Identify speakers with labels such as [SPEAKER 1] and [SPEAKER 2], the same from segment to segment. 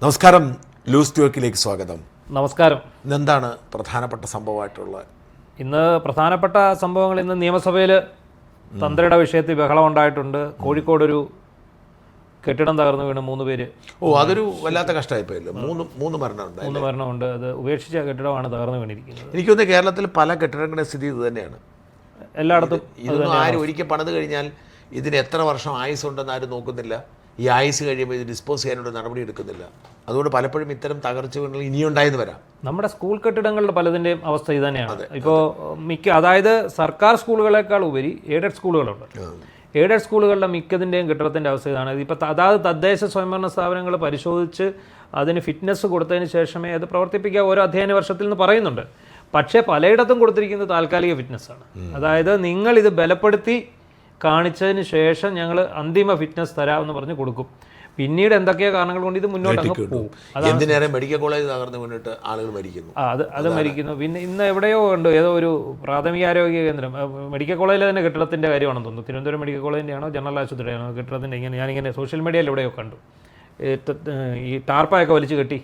[SPEAKER 1] നമസ്കാരം, ലൂസ് ടോക്കിലേക്ക് സ്വാഗതം.
[SPEAKER 2] നമസ്കാരം.
[SPEAKER 1] ഇന്നെന്താണ് പ്രധാനപ്പെട്ട സംഭവമായിട്ടുള്ളത്?
[SPEAKER 2] ഇന്ന് പ്രധാനപ്പെട്ട സംഭവങ്ങൾ ഇന്ന് നിയമസഭയിൽ തന്ത്രിയുടെ വിഷയത്തിൽ ബഹളം ഉണ്ടായിട്ടുണ്ട്. കോഴിക്കോട് ഒരു കെട്ടിടം തകർന്നു വീണ് 3 പേര്.
[SPEAKER 1] അതൊരു വല്ലാത്ത കഷ്ടമായിപ്പോയല്ലോ. മൂന്ന്
[SPEAKER 2] മരണമുണ്ട്. അത് ഉപേക്ഷിച്ച കെട്ടിടമാണ് തകർന്നു വീണിരിക്കുന്നത്.
[SPEAKER 1] എനിക്കൊന്ന് കേരളത്തിൽ പല കെട്ടിടങ്ങളുടെ സ്ഥിതി ഇത് തന്നെയാണ്.
[SPEAKER 2] എല്ലായിടത്തും
[SPEAKER 1] ഇതൊന്നും ആരും ഒരിക്കൽ പണിത് കഴിഞ്ഞാൽ ഇതിന് എത്ര വർഷം ആയുസ് ഉണ്ടെന്ന് ആരും നോക്കുന്നില്ല. ഈ ആയുസ് കഴിയുമ്പോൾ ഇത് ഡിസ്പോസ് ചെയ്യാനുള്ള നടപടി എടുക്കുന്നില്ല. അതുകൊണ്ട് പലപ്പോഴും ഇത്തരം തകർച്ച വീണുകൾ ഇനിയുണ്ടായെന്ന് വരാം.
[SPEAKER 2] നമ്മുടെ സ്കൂൾ കെട്ടിടങ്ങളുടെ പലതിൻ്റെയും അവസ്ഥ ഇത് തന്നെയാണ്. ഇപ്പോൾ അതായത് സർക്കാർ സ്കൂളുകളെക്കാൾ ഉപരി എയ്ഡഡ് സ്കൂളുകളുണ്ട്. എയ്ഡഡ് സ്കൂളുകളുടെ മിക്കതിൻ്റെയും കെട്ടിടത്തിൻ്റെ അവസ്ഥ ഇതാണ്. ഇപ്പോൾ അതായത് തദ്ദേശ സ്വയംഭരണ സ്ഥാപനങ്ങൾ പരിശോധിച്ച് അതിന് ഫിറ്റ്നസ് കൊടുത്തതിന് ശേഷമേ അത് പ്രവർത്തിപ്പിക്കുക ഓരോ അധ്യയന വർഷത്തിൽ നിന്ന് പറയുന്നുണ്ട്. പക്ഷേ പലയിടത്തും കൊടുത്തിരിക്കുന്നത് താൽക്കാലിക ഫിറ്റ്നസ്സാണ്. അതായത് നിങ്ങളിത് ബലപ്പെടുത്തി കാണിച്ചതിന് ശേഷം ഞങ്ങൾ അന്തിമ ഫിറ്റ്നസ് തരാമെന്ന് പറഞ്ഞ് കൊടുക്കും. പിന്നീട് എന്തൊക്കെയോ കാരണങ്ങൾ കൊണ്ട് ഇത് മുന്നോട്ടങ്ങ് പോകും.
[SPEAKER 1] എന്തിനേറെ മെഡിക്കൽ കോളേജ് തകർന്നു വീണിട്ട് ആളുകൾ മരിക്കുന്നു.
[SPEAKER 2] അത് മരിക്കുന്നു. പിന്നെ ഇന്ന് എവിടെയോ ഉണ്ട്, ഏതോ ഒരു പ്രാഥമികാരോഗ്യ കേന്ദ്രം, മെഡിക്കൽ കോളേജിലെ തന്നെ കെട്ടിടത്തിൻ്റെ കാര്യമാണെന്ന് തോന്നുന്നു. തിരുവനന്തപുരം മെഡിക്കൽ കോളേജിൻ്റെയാണോ ജനറൽ ആശുപത്രിയാണോ കെട്ടിടത്തിൻ്റെ ഞാനിങ്ങനെ സോഷ്യൽ മീഡിയയിൽ എവിടെയോ കണ്ടു. ഈ ടാർപ്പായൊക്കെ വലിച്ചു കെട്ടി.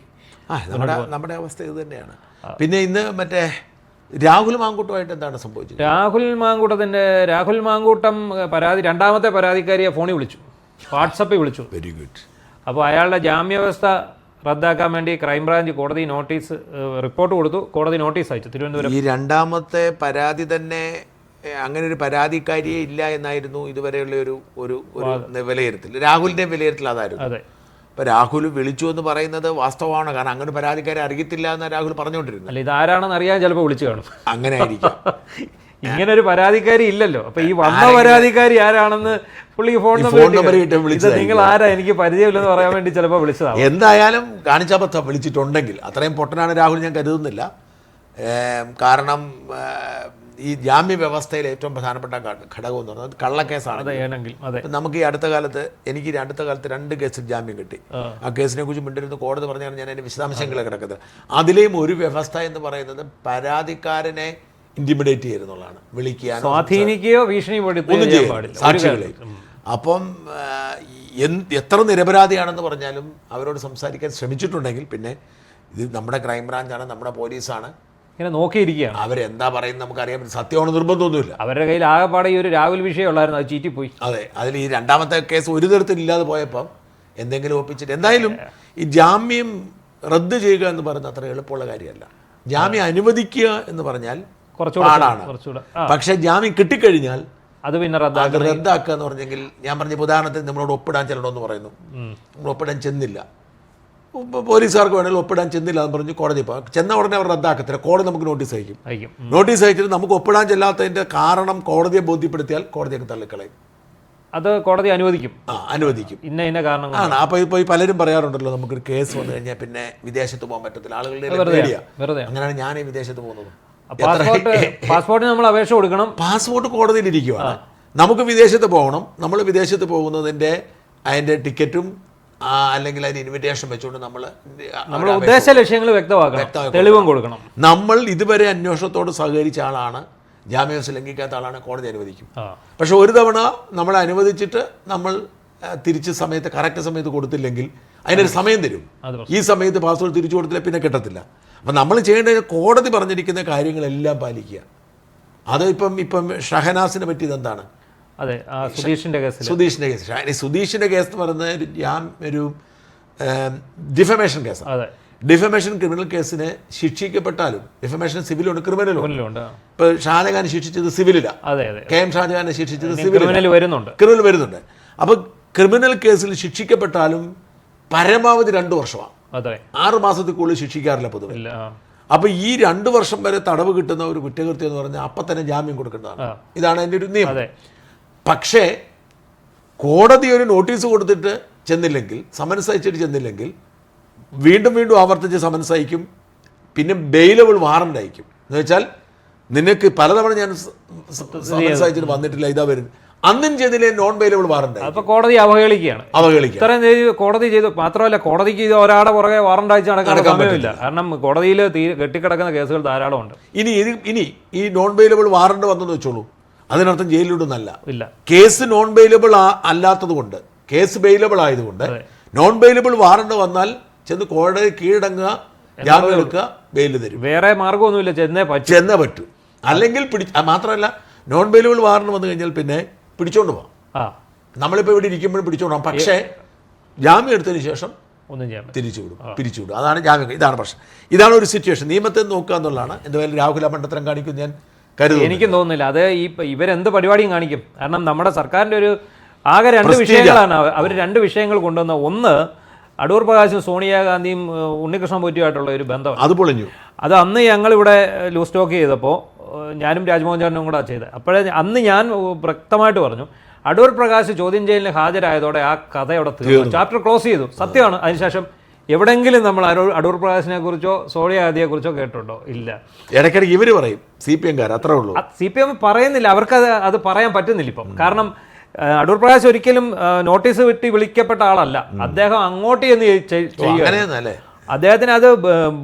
[SPEAKER 1] നമ്മുടെ അവസ്ഥ ഇത് തന്നെയാണ്. പിന്നെ ഇന്ന് മറ്റേ രാഹുൽ മാങ്കൂട്ടമായിട്ട് എന്താണ് സംഭവിച്ചത്?
[SPEAKER 2] രാഹുൽ മാങ്കൂട്ടം രണ്ടാമത്തെ പരാതിക്കാരിയെ ഫോണിൽ വിളിച്ചു, വാട്സപ്പിൽ വിളിച്ചു.
[SPEAKER 1] Very good.
[SPEAKER 2] അപ്പോൾ അയാളുടെ ജാമ്യാവസ്ഥ റദ്ദാക്കാൻ വേണ്ടി ക്രൈംബ്രാഞ്ച് കോടതി റിപ്പോർട്ട് കൊടുത്തു. കോടതി നോട്ടീസ് അയച്ചു തിരുവനന്തപുരം.
[SPEAKER 1] ഈ രണ്ടാമത്തെ പരാതി തന്നെ അങ്ങനെ ഒരു പരാതിക്കാരിയെ ഇല്ല എന്നായിരുന്നു ഇതുവരെയുള്ള ഒരു വിലയിരുത്തൽ. രാഹുലിന്റെ വിലയിരുത്തൽ അതായിരുന്നു.
[SPEAKER 2] അതെ.
[SPEAKER 1] ഇപ്പൊ രാഹുൽ വിളിച്ചു എന്ന് പറയുന്നത് വാസ്തവമാണ്. കാരണം അങ്ങനെ പരാതിക്കാരെ അറിയത്തില്ല എന്ന് രാഹുൽ പറഞ്ഞുകൊണ്ടിരുന്നു.
[SPEAKER 2] അല്ല, ഇതാരാണെന്ന് അറിയാൻ ചിലപ്പോൾ വിളിച്ചു കാണും.
[SPEAKER 1] അങ്ങനെ ആയിരിക്കും.
[SPEAKER 2] ഇങ്ങനെ ഒരു പരാതിക്കാരി ഇല്ലല്ലോ. അപ്പൊ ഈ വന്ന പരാതിക്കാരി ആരാണെന്ന് പുള്ളിക്ക് ഫോൺ നമ്പർ വിളിച്ചത്, നിങ്ങൾ ആരാ, എനിക്ക് പരിചയമില്ലെന്ന് പറയാൻ വേണ്ടി ചിലപ്പോൾ വിളിച്ചതാണ്.
[SPEAKER 1] എന്തായാലും കാണിച്ചാൽ വിളിച്ചിട്ടുണ്ടെങ്കിൽ അത്രയും പൊട്ടനാണ് രാഹുൽ ഞാൻ കരുതുന്നില്ല. കാരണം ഈ ജാമ്യ വ്യവസ്ഥയിൽ ഏറ്റവും പ്രധാനപ്പെട്ട ഘടകം എന്ന് പറയുന്നത് കള്ളക്കേസാണ്. നമുക്ക് ഈ അടുത്ത കാലത്ത് 2 കേസിൽ ജാമ്യം കിട്ടി. ആ കേസിനെ കുറിച്ച് മിണ്ടിരുന്ന കോടതി പറഞ്ഞാണ് ഞാൻ അതിന്റെ വിശദാംശങ്ങൾ കിടക്കുന്നത്. അതിലെയും ഒരു വ്യവസ്ഥ എന്ന് പറയുന്നത് പരാതിക്കാരനെ ഇന്റിമിഡേറ്റ് ചെയ്യുന്നതാണ്, വിളിക്കാൻ,
[SPEAKER 2] സ്വാധീനിക്കുകയോ ഭീഷണിപ്പെടുത്തുകയോ
[SPEAKER 1] സാക്ഷികളെ. അപ്പം എത്ര നിരപരാധിയാണെന്ന് പറഞ്ഞാലും അവരോട് സംസാരിക്കാൻ ശ്രമിച്ചിട്ടുണ്ടെങ്കിൽ പിന്നെ ഇത് നമ്മുടെ ക്രൈംബ്രാഞ്ചാണ്, നമ്മുടെ പോലീസാണ്,
[SPEAKER 2] ഇങ്ങനെ നോക്കിയിരിക്കുകയാണ്.
[SPEAKER 1] അവരെന്താ പറയുന്നത് നമുക്കറിയാൻ പറ്റും. സത്യമാണ് നിർബന്ധമൊന്നുമില്ല.
[SPEAKER 2] അവരുടെ കയ്യിൽ ആകെപ്പാടെ ഈ ഒരു രാഹുൽ വിഷയം ഉള്ളായിരുന്നു, അത് ചീറ്റിപ്പോയി.
[SPEAKER 1] അതെ, അതിൽ ഈ രണ്ടാമത്തെ കേസ് ഒരു തരത്തിലില്ലാതെ പോയപ്പം എന്തെങ്കിലും ഒപ്പിച്ചിട്ട് എന്തായാലും ഈ ജാമ്യം റദ്ദ് ചെയ്യുക എന്ന് പറയുന്നത് അത്ര എളുപ്പമുള്ള കാര്യമല്ല. ജാമ്യം അനുവദിക്കുക എന്ന് പറഞ്ഞാൽ പാടാണ്. പക്ഷെ ജാമ്യം കിട്ടിക്കഴിഞ്ഞാൽ
[SPEAKER 2] അത് പിന്നെ
[SPEAKER 1] റദ്ദാക്കുക എന്ന് പറഞ്ഞെങ്കിൽ, ഞാൻ പറഞ്ഞ ഉദാഹരണത്തിന് നമ്മളോട് ഒപ്പിടാൻ ചെല്ലണമെന്ന് പറയുന്നു, നമ്മൾ ഒപ്പിടാൻ ചെന്നില്ല, പോലീസുകാർക്ക് വേണമെങ്കിൽ ഒപ്പിടാൻ ചെന്നില്ല എന്ന് പറഞ്ഞ് കോടതി ചെന്ന ഉടനെ അവർ റദ്ദാക്കത്തില്ല. കോടതി നമുക്ക് നോട്ടീസ് അയക്കും. നോട്ടീസ് അയച്ചിട്ട് നമുക്ക് ഒപ്പിടാൻ ചെല്ലാത്തതിന്റെ കാരണം കോടതിയെ ബോധ്യപ്പെടുത്തിയാൽ കോടതിയൊക്കെ തള്ളിക്കളയും.
[SPEAKER 2] അത് കോടതി അനുവദിക്കും.
[SPEAKER 1] അനുവദിക്കും.
[SPEAKER 2] ഇന്ന കാരണം
[SPEAKER 1] ആണ്. അപ്പൊ ഇപ്പോൾ ഈ പലരും പറയാറുണ്ടല്ലോ, നമുക്കൊരു കേസ് വന്നു കഴിഞ്ഞാൽ പിന്നെ വിദേശത്ത് പോകാൻ പറ്റത്തില്ല, ആളുകളുടെ അങ്ങനെയാണ് ഞാൻ ഈ വിദേശത്ത് പോകുന്നത്.
[SPEAKER 2] പാസ്പോർട്ടിന് നമ്മൾ അപേക്ഷ കൊടുക്കണം.
[SPEAKER 1] പാസ്പോർട്ട് കോടതിയിൽ ഇരിക്കുവാണ്. നമുക്ക് വിദേശത്ത് പോകണം. നമ്മൾ വിദേശത്ത് പോകുന്നതിന്റെ അതിന്റെ ടിക്കറ്റും അല്ലെങ്കിൽ അതിന് ഇൻവിറ്റേഷൻ വെച്ചുകൊണ്ട് നമ്മൾ
[SPEAKER 2] ഉദ്ദേശ ലക്ഷ്യങ്ങൾ വ്യക്തമാക്കണം, തെളിവും കൊടുക്കണം.
[SPEAKER 1] നമ്മൾ ഇതുവരെ അന്വേഷണത്തോട് സഹകരിച്ച ആളാണ്, ജാമ്യാവസ്ഥ ലംഘിക്കാത്ത ആളാണ്, കോടതി അനുവദിക്കും. പക്ഷെ ഒരു തവണ നമ്മളെ അനുവദിച്ചിട്ട് നമ്മൾ തിരിച്ച് കറക്റ്റ് സമയത്ത് കൊടുത്തില്ലെങ്കിൽ അതിനൊരു സമയം തരും. ഈ സമയത്ത് പാസ്പോർട്ട് തിരിച്ചു കൊടുത്തില്ല പിന്നെ കിട്ടത്തില്ല. അപ്പം നമ്മൾ ചെയ്യേണ്ടത് കോടതി പറഞ്ഞിരിക്കുന്ന കാര്യങ്ങളെല്ലാം പാലിക്കുക. അത് ഇപ്പം ഷഹനാസിനെ പറ്റിയത് എന്താണ്?
[SPEAKER 2] അതെ, സുധീഷിൻ്റെ കേസ്.
[SPEAKER 1] സുധീഷിൻ്റെ കേസ് എന്ന് പറയുന്നത് ഒരു ഡിഫമേഷൻ കേസാണ്. ഡിഫമേഷൻ ക്രിമിനൽ കേസിന് ശിക്ഷിക്കപ്പെട്ടാലും, ഡിഫമേഷൻ സിവിലുണ്ട്, ക്രിമിനലും ഉണ്ട്. ഇപ്പൊ ഷാജഹാൻ ശിക്ഷിച്ചത് സിവിലില്ല, KM ഷാജഹാനെ ശിക്ഷിച്ചത്
[SPEAKER 2] ക്രിമിനൽ
[SPEAKER 1] വരുന്നുണ്ട്. അപ്പൊ ക്രിമിനൽ കേസിൽ ശിക്ഷിക്കപ്പെട്ടാലും പരമാവധി 2 വർഷമാണ്. 6 മാസത്തിനുള്ളിൽ ശിക്ഷിക്കാറില്ല പൊതുവെ. അപ്പൊ ഈ 2 വർഷം വരെ തടവ് കിട്ടുന്ന ഒരു കുറ്റകൃത്യം എന്ന് പറഞ്ഞാൽ അപ്പൊ തന്നെ ജാമ്യം കൊടുക്കേണ്ടതാണ്. ഇതാണ് അതിന്റെ ഒരു നിയമം. പക്ഷേ കോടതി ഒരു നോട്ടീസ് കൊടുത്തിട്ട് ചെന്നില്ലെങ്കിൽ, സമൻസ് അയച്ചിട്ട് ചെന്നില്ലെങ്കിൽ വീണ്ടും ആവർത്തിച്ച് സമൻസ് അയക്കും, പിന്നെ ബെയിലബിൾ വാറന്റ് അയക്കും. എന്ന് വെച്ചാൽ നിനക്ക് പലതവണ ഞാൻ സമൻസ് അയച്ചിട്ട് വന്നിട്ടില്ല, ഇതാ വരുന്നത്, അന്നും ചെയ്തില്ലേ നോൺ ബെയിലബിൾ വാറന്റ്.
[SPEAKER 2] അപ്പൊ കോടതി അവഹേളിക്കുകയാണ്. ഇത്രയും കോടതി ചെയ്തു. മാത്രമല്ല, കോടതിക്ക് ഇത് ഒരാടെ പുറകെ വാറന്റ് അയച്ച് നടക്കാൻ സമയമില്ല. കാരണം കോടതിയിൽ കെട്ടിക്കിടക്കുന്ന കേസുകൾ ധാരാളമുണ്ട്.
[SPEAKER 1] ഇനി ഈ നോൺ ബെയിലബിൾ വാറന്റ് വന്നെന്ന് വെച്ചോളൂ, അതിനർത്ഥം ജയിലിലിടുന്നല്ല. കേസ് നോൺ ബെയിലബിൾ അല്ലാത്തത് കൊണ്ട്, കേസ് ബെയിലബിൾ ആയതുകൊണ്ട് നോൺ ബെയിലബിൾ വാറണ്ട് വന്നാൽ ചെന്ന് കോടതി കീഴടങ്ങുക, ജാമ്യം എടുക്കുക, ബെയിൽ തരും.
[SPEAKER 2] വേറെ മാർഗ്ഗമൊന്നുമില്ല, ചെന്നേ
[SPEAKER 1] പറ്റൂ. അല്ലെങ്കിൽ മാത്രമല്ല, നോൺ ബെയിലബിൾ വാറണ്ട് വന്നു കഴിഞ്ഞാൽ പിന്നെ പിടിച്ചോണ്ട് പോകാം. നമ്മളിപ്പോൾ ഇവിടെ ഇരിക്കുമ്പോഴും പിടിച്ചോണ്ട് പോകാം. പക്ഷേ ജാമ്യം എടുത്തതിന് ശേഷം
[SPEAKER 2] ഒന്നും ചെയ്യാൻ
[SPEAKER 1] പിരിച്ചുവിടും. അതാണ് ജാമ്യം. ഇതാണ് പ്രശ്നം. ഇതാണ് ഒരു സിറ്റുവേഷൻ. നിയമത്തെ നോക്കുക എന്നുള്ളതാണ്. എന്തായാലും രാഹുൽ ആ മണ്ടത്തരം കാണിക്കും ഞാൻ കരുതുന്നു.
[SPEAKER 2] എനിക്കും തോന്നുന്നില്ല. അത് ഇവരെന്ത് പരിപാടിയും കാണിക്കും. കാരണം നമ്മുടെ സർക്കാരിൻ്റെ ഒരു ആകെ 2 വിഷയങ്ങളാണ് അവർ 2 വിഷയങ്ങൾ കൊണ്ടുവന്ന. ഒന്ന്, അടൂർ പ്രകാശും സോണിയാഗാന്ധിയും ഉണ്ണികൃഷ്ണൻ പോറ്റിയുമായിട്ടുള്ള ഒരു ബന്ധമാണ്.
[SPEAKER 1] അത് പൊളിഞ്ഞു.
[SPEAKER 2] അത് അന്ന് ഞങ്ങളിവിടെ ലൂസ് ടോക്ക് ചെയ്തപ്പോൾ ഞാനും രാജ്മോഹൻ ചാണ്ടനും കൂടെ ചെയ്തത്. അപ്പോഴേ അന്ന് ഞാൻ വ്യക്തമായിട്ട് പറഞ്ഞു, അടൂർ പ്രകാശ് ചോദ്യം ചെയ്യലിന് ഹാജരായതോടെ ആ കഥ അവിടെ തീർന്നു, ചാപ്റ്റർ ക്ലോസ് ചെയ്തു. സത്യമാണ്. അതിനുശേഷം എവിടെയെങ്കിലും നമ്മൾ അടൂർ പ്രകാശിനെ കുറിച്ചോ സോണിയാഗാന്ധിയെ കുറിച്ചോ കേട്ടിട്ടുണ്ടോ? ഇല്ല.
[SPEAKER 1] ഇടയ്ക്കിടയ്ക്ക് ഇവർ പറയും, CPM-കാർ, അത്രേ ഉള്ളൂ.
[SPEAKER 2] CPM പറയുന്നില്ല, അവർക്ക് അത് പറയാൻ പറ്റുന്നില്ല ഇപ്പം. കാരണം അടൂർ പ്രകാശ് ഒരിക്കലും നോട്ടീസ് വിട്ട് വിളിക്കപ്പെട്ട ആളല്ല. അദ്ദേഹം അങ്ങോട്ട് ചെയ്യുക. അദ്ദേഹത്തിന് അത്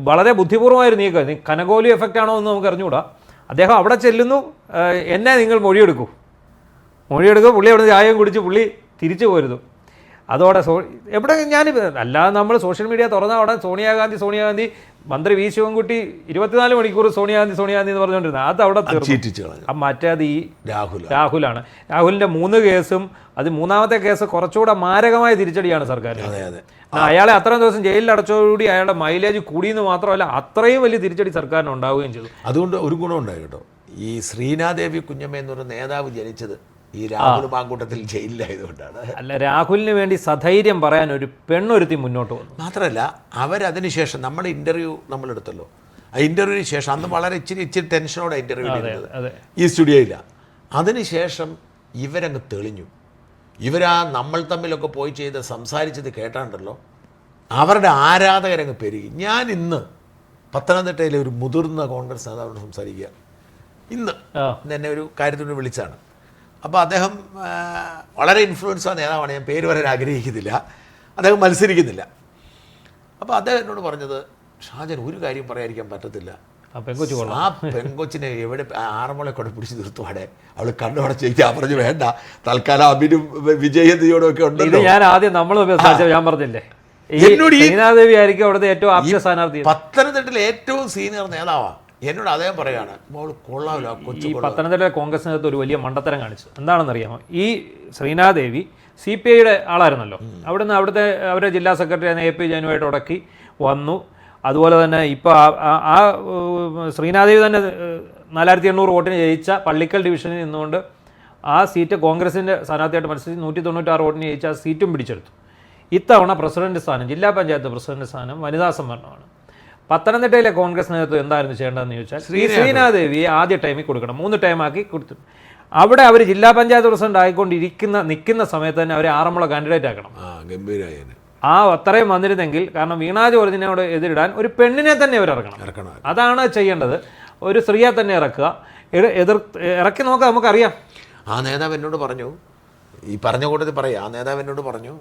[SPEAKER 2] വളരെ ബുദ്ധിപൂർവ്വമായൊരു നീക്കം. കനകോലി എഫക്റ്റ് ആണോ എന്ന് നമുക്ക് അറിഞ്ഞുകൂടാ. അദ്ദേഹം അവിടെ ചെല്ലുന്നു, എന്നെ നിങ്ങൾ മൊഴിയെടുക്കൂ, പുള്ളി അവിടെ ചായം കുടിച്ച് പുള്ളി തിരിച്ചു പോരുന്നു. അതോടെ എവിടെ അല്ലാതെ നമ്മൾ സോഷ്യൽ മീഡിയ തുറന്ന അവിടെ സോണിയാഗാന്ധി മന്ത്രി വി ശിവൻകുട്ടി 24 മണിക്കൂർ സോണിയാഗാന്ധി എന്ന് പറഞ്ഞുകൊണ്ടിരുന്നത് അത് അവിടെ തീർന്നു. മറ്റേത് ഈ രാഹുലാണ്. രാഹുലിൻ്റെ 3 കേസും അത് 3ാമത്തെ കേസ് കുറച്ചുകൂടെ മാരകമായ തിരിച്ചടിയാണ് സർക്കാരിന്. അയാളെ അത്രയും ദിവസം ജയിലിൽ അടച്ചതോടുകൂടി അയാളുടെ മൈലേജ് കൂടിയെന്ന് മാത്രമല്ല അത്രയും വലിയ തിരിച്ചടി സർക്കാരിന് ഉണ്ടാവുകയും ചെയ്തു.
[SPEAKER 1] അതുകൊണ്ട് ഒരു ഗുണമുണ്ടായി കേട്ടോ. ഈ ശ്രീനാദേവി കുഞ്ഞമ്മ എന്നൊരു നേതാവ് ജനിച്ചത് ഈ രാഹുൽ മാങ്കൂട്ടത്തിൽ ജയിലിലായതുകൊണ്ടാണ്.
[SPEAKER 2] അല്ല, രാഹുലിന് വേണ്ടി സധൈര്യം പറയാൻ ഒരു പെണ്ണൊരുത്തി മുന്നോട്ട് വന്നു.
[SPEAKER 1] മാത്രമല്ല അവരതിനുശേഷം നമ്മുടെ ഇൻ്റർവ്യൂ നമ്മളെടുത്തല്ലോ, ആ ഇൻ്റർവ്യൂവിന് ശേഷം അന്ന് വളരെ ഇച്ചിരി ടെൻഷനോടെ ഇൻ്റർവ്യൂ ചെയ്തത് ഈ സ്റ്റുഡിയോയില്ല. അതിനുശേഷം ഇവരങ്ങ് തെളിഞ്ഞു. നമ്മൾ തമ്മിലൊക്കെ പോയി ചെയ്ത് സംസാരിച്ചത് കേട്ടാണ്ടല്ലോ, അവരുടെ ആരാധകരങ്ങ് പെരുകി. ഞാൻ ഇന്ന് പത്തനംതിട്ടയിലെ ഒരു മുതിർന്ന കോൺഗ്രസ് നേതാവിനോട് സംസാരിക്കുക. ഇന്ന് എന്നെ ഒരു കാര്യത്തിന് വിളിച്ചാണ്. അപ്പോൾ അദ്ദേഹം വളരെ ഇൻഫ്ലുവൻസ് ആ നേതാവാണ്, ഞാൻ പേര് പറയാൻ ആഗ്രഹിക്കുന്നില്ല, അദ്ദേഹം മത്സരിക്കുന്നില്ല. അപ്പോൾ അദ്ദേഹം എന്നോട് പറഞ്ഞത്, ഷാജൻ ഒരു കാര്യം പറയാതിരിക്കാൻ പറ്റത്തില്ല, ആ പെൺകൊച്ചിനെ എവിടെ ആറന്മുള കൊണ്ട് പിടിച്ച് നിർത്തുവാടെ, അവൾ കണ്ണുടച്ച് ചോദിക്കാൻ പറഞ്ഞു, വേണ്ട തൽക്കാലം അഭിനും വിജയന്തിയോടും ഒക്കെ ഉണ്ടല്ലോ.
[SPEAKER 2] ഞാൻ ആദ്യം ഞാൻ പറഞ്ഞില്ലേ,
[SPEAKER 1] പത്തനംതിട്ടയിലെ ഏറ്റവും സീനിയർ നേതാവാണ്. എന്നോട് അദ്ദേഹം പറയാണ്, കൊള്ളാവില്ല കൊച്ചു.
[SPEAKER 2] ഈ പത്തനംതിട്ട കോൺഗ്രസിനകത്ത് ഒരു വലിയ മണ്ടത്തരം കാണിച്ചു. എന്താണെന്നറിയാമോ? ഈ ശ്രീനാദേവി CPI-യുടെ ആളായിരുന്നല്ലോ. അവിടുന്ന് അവരുടെ ജില്ലാ സെക്രട്ടറി AP ജനുവായിട്ട് ഉടക്കി വന്നു. അതുപോലെ തന്നെ ഇപ്പോൾ ആ ശ്രീനാദേവി തന്നെ 4800 വോട്ടിന് ജയിച്ച പള്ളിക്കൽ ഡിവിഷനിൽ നിന്നുകൊണ്ട് ആ സീറ്റ് കോൺഗ്രസിൻ്റെ സ്ഥാനാർത്ഥിയായിട്ട് മത്സരിച്ച് 196 വോട്ടിന് ജയിച്ച ആ സീറ്റും പിടിച്ചെടുത്തു. ഇത്തവണ പ്രസിഡന്റ് സ്ഥാനം, ജില്ലാ പഞ്ചായത്ത് പ്രസിഡന്റ് സ്ഥാനം വനിതാ സംവരണമാണ്. പത്തനംതിട്ടയിലെ കോൺഗ്രസ് നേതൃത്വം എന്തായിരുന്നു ചെയ്യേണ്ടതെന്ന് ചോദിച്ചാൽ, ശ്രീനാദേവിയെ ആദ്യ ടൈമിൽ കൊടുക്കണം, 3 ടൈമാക്കി കൊടുത്തു. അവിടെ അവർ ജില്ലാ പഞ്ചായത്ത് പ്രസിഡന്റ് നിൽക്കുന്ന സമയത്ത് തന്നെ അവരെ ആറന്മുള കാൻഡിഡേറ്റ് ആക്കണം. അത്രയും വന്നിരുന്നെങ്കിൽ, കാരണം വീണാ ജോർജിനോട് എതിരിടാൻ ഒരു പെണ്ണിനെ തന്നെ അവർ ഇറക്കണം. അതാണ് ചെയ്യേണ്ടത്. ഒരു സ്ത്രീയെ തന്നെ ഇറക്കുക, ഇറക്കി നോക്കാം, നമുക്കറിയാം.
[SPEAKER 1] ആ നേതാവ് എന്നോട് പറഞ്ഞു, ഈ പറഞ്ഞ കൂട്ടത്തിൽ പറയാം, ആ നേതാവ് എന്നോട് പറഞ്ഞു,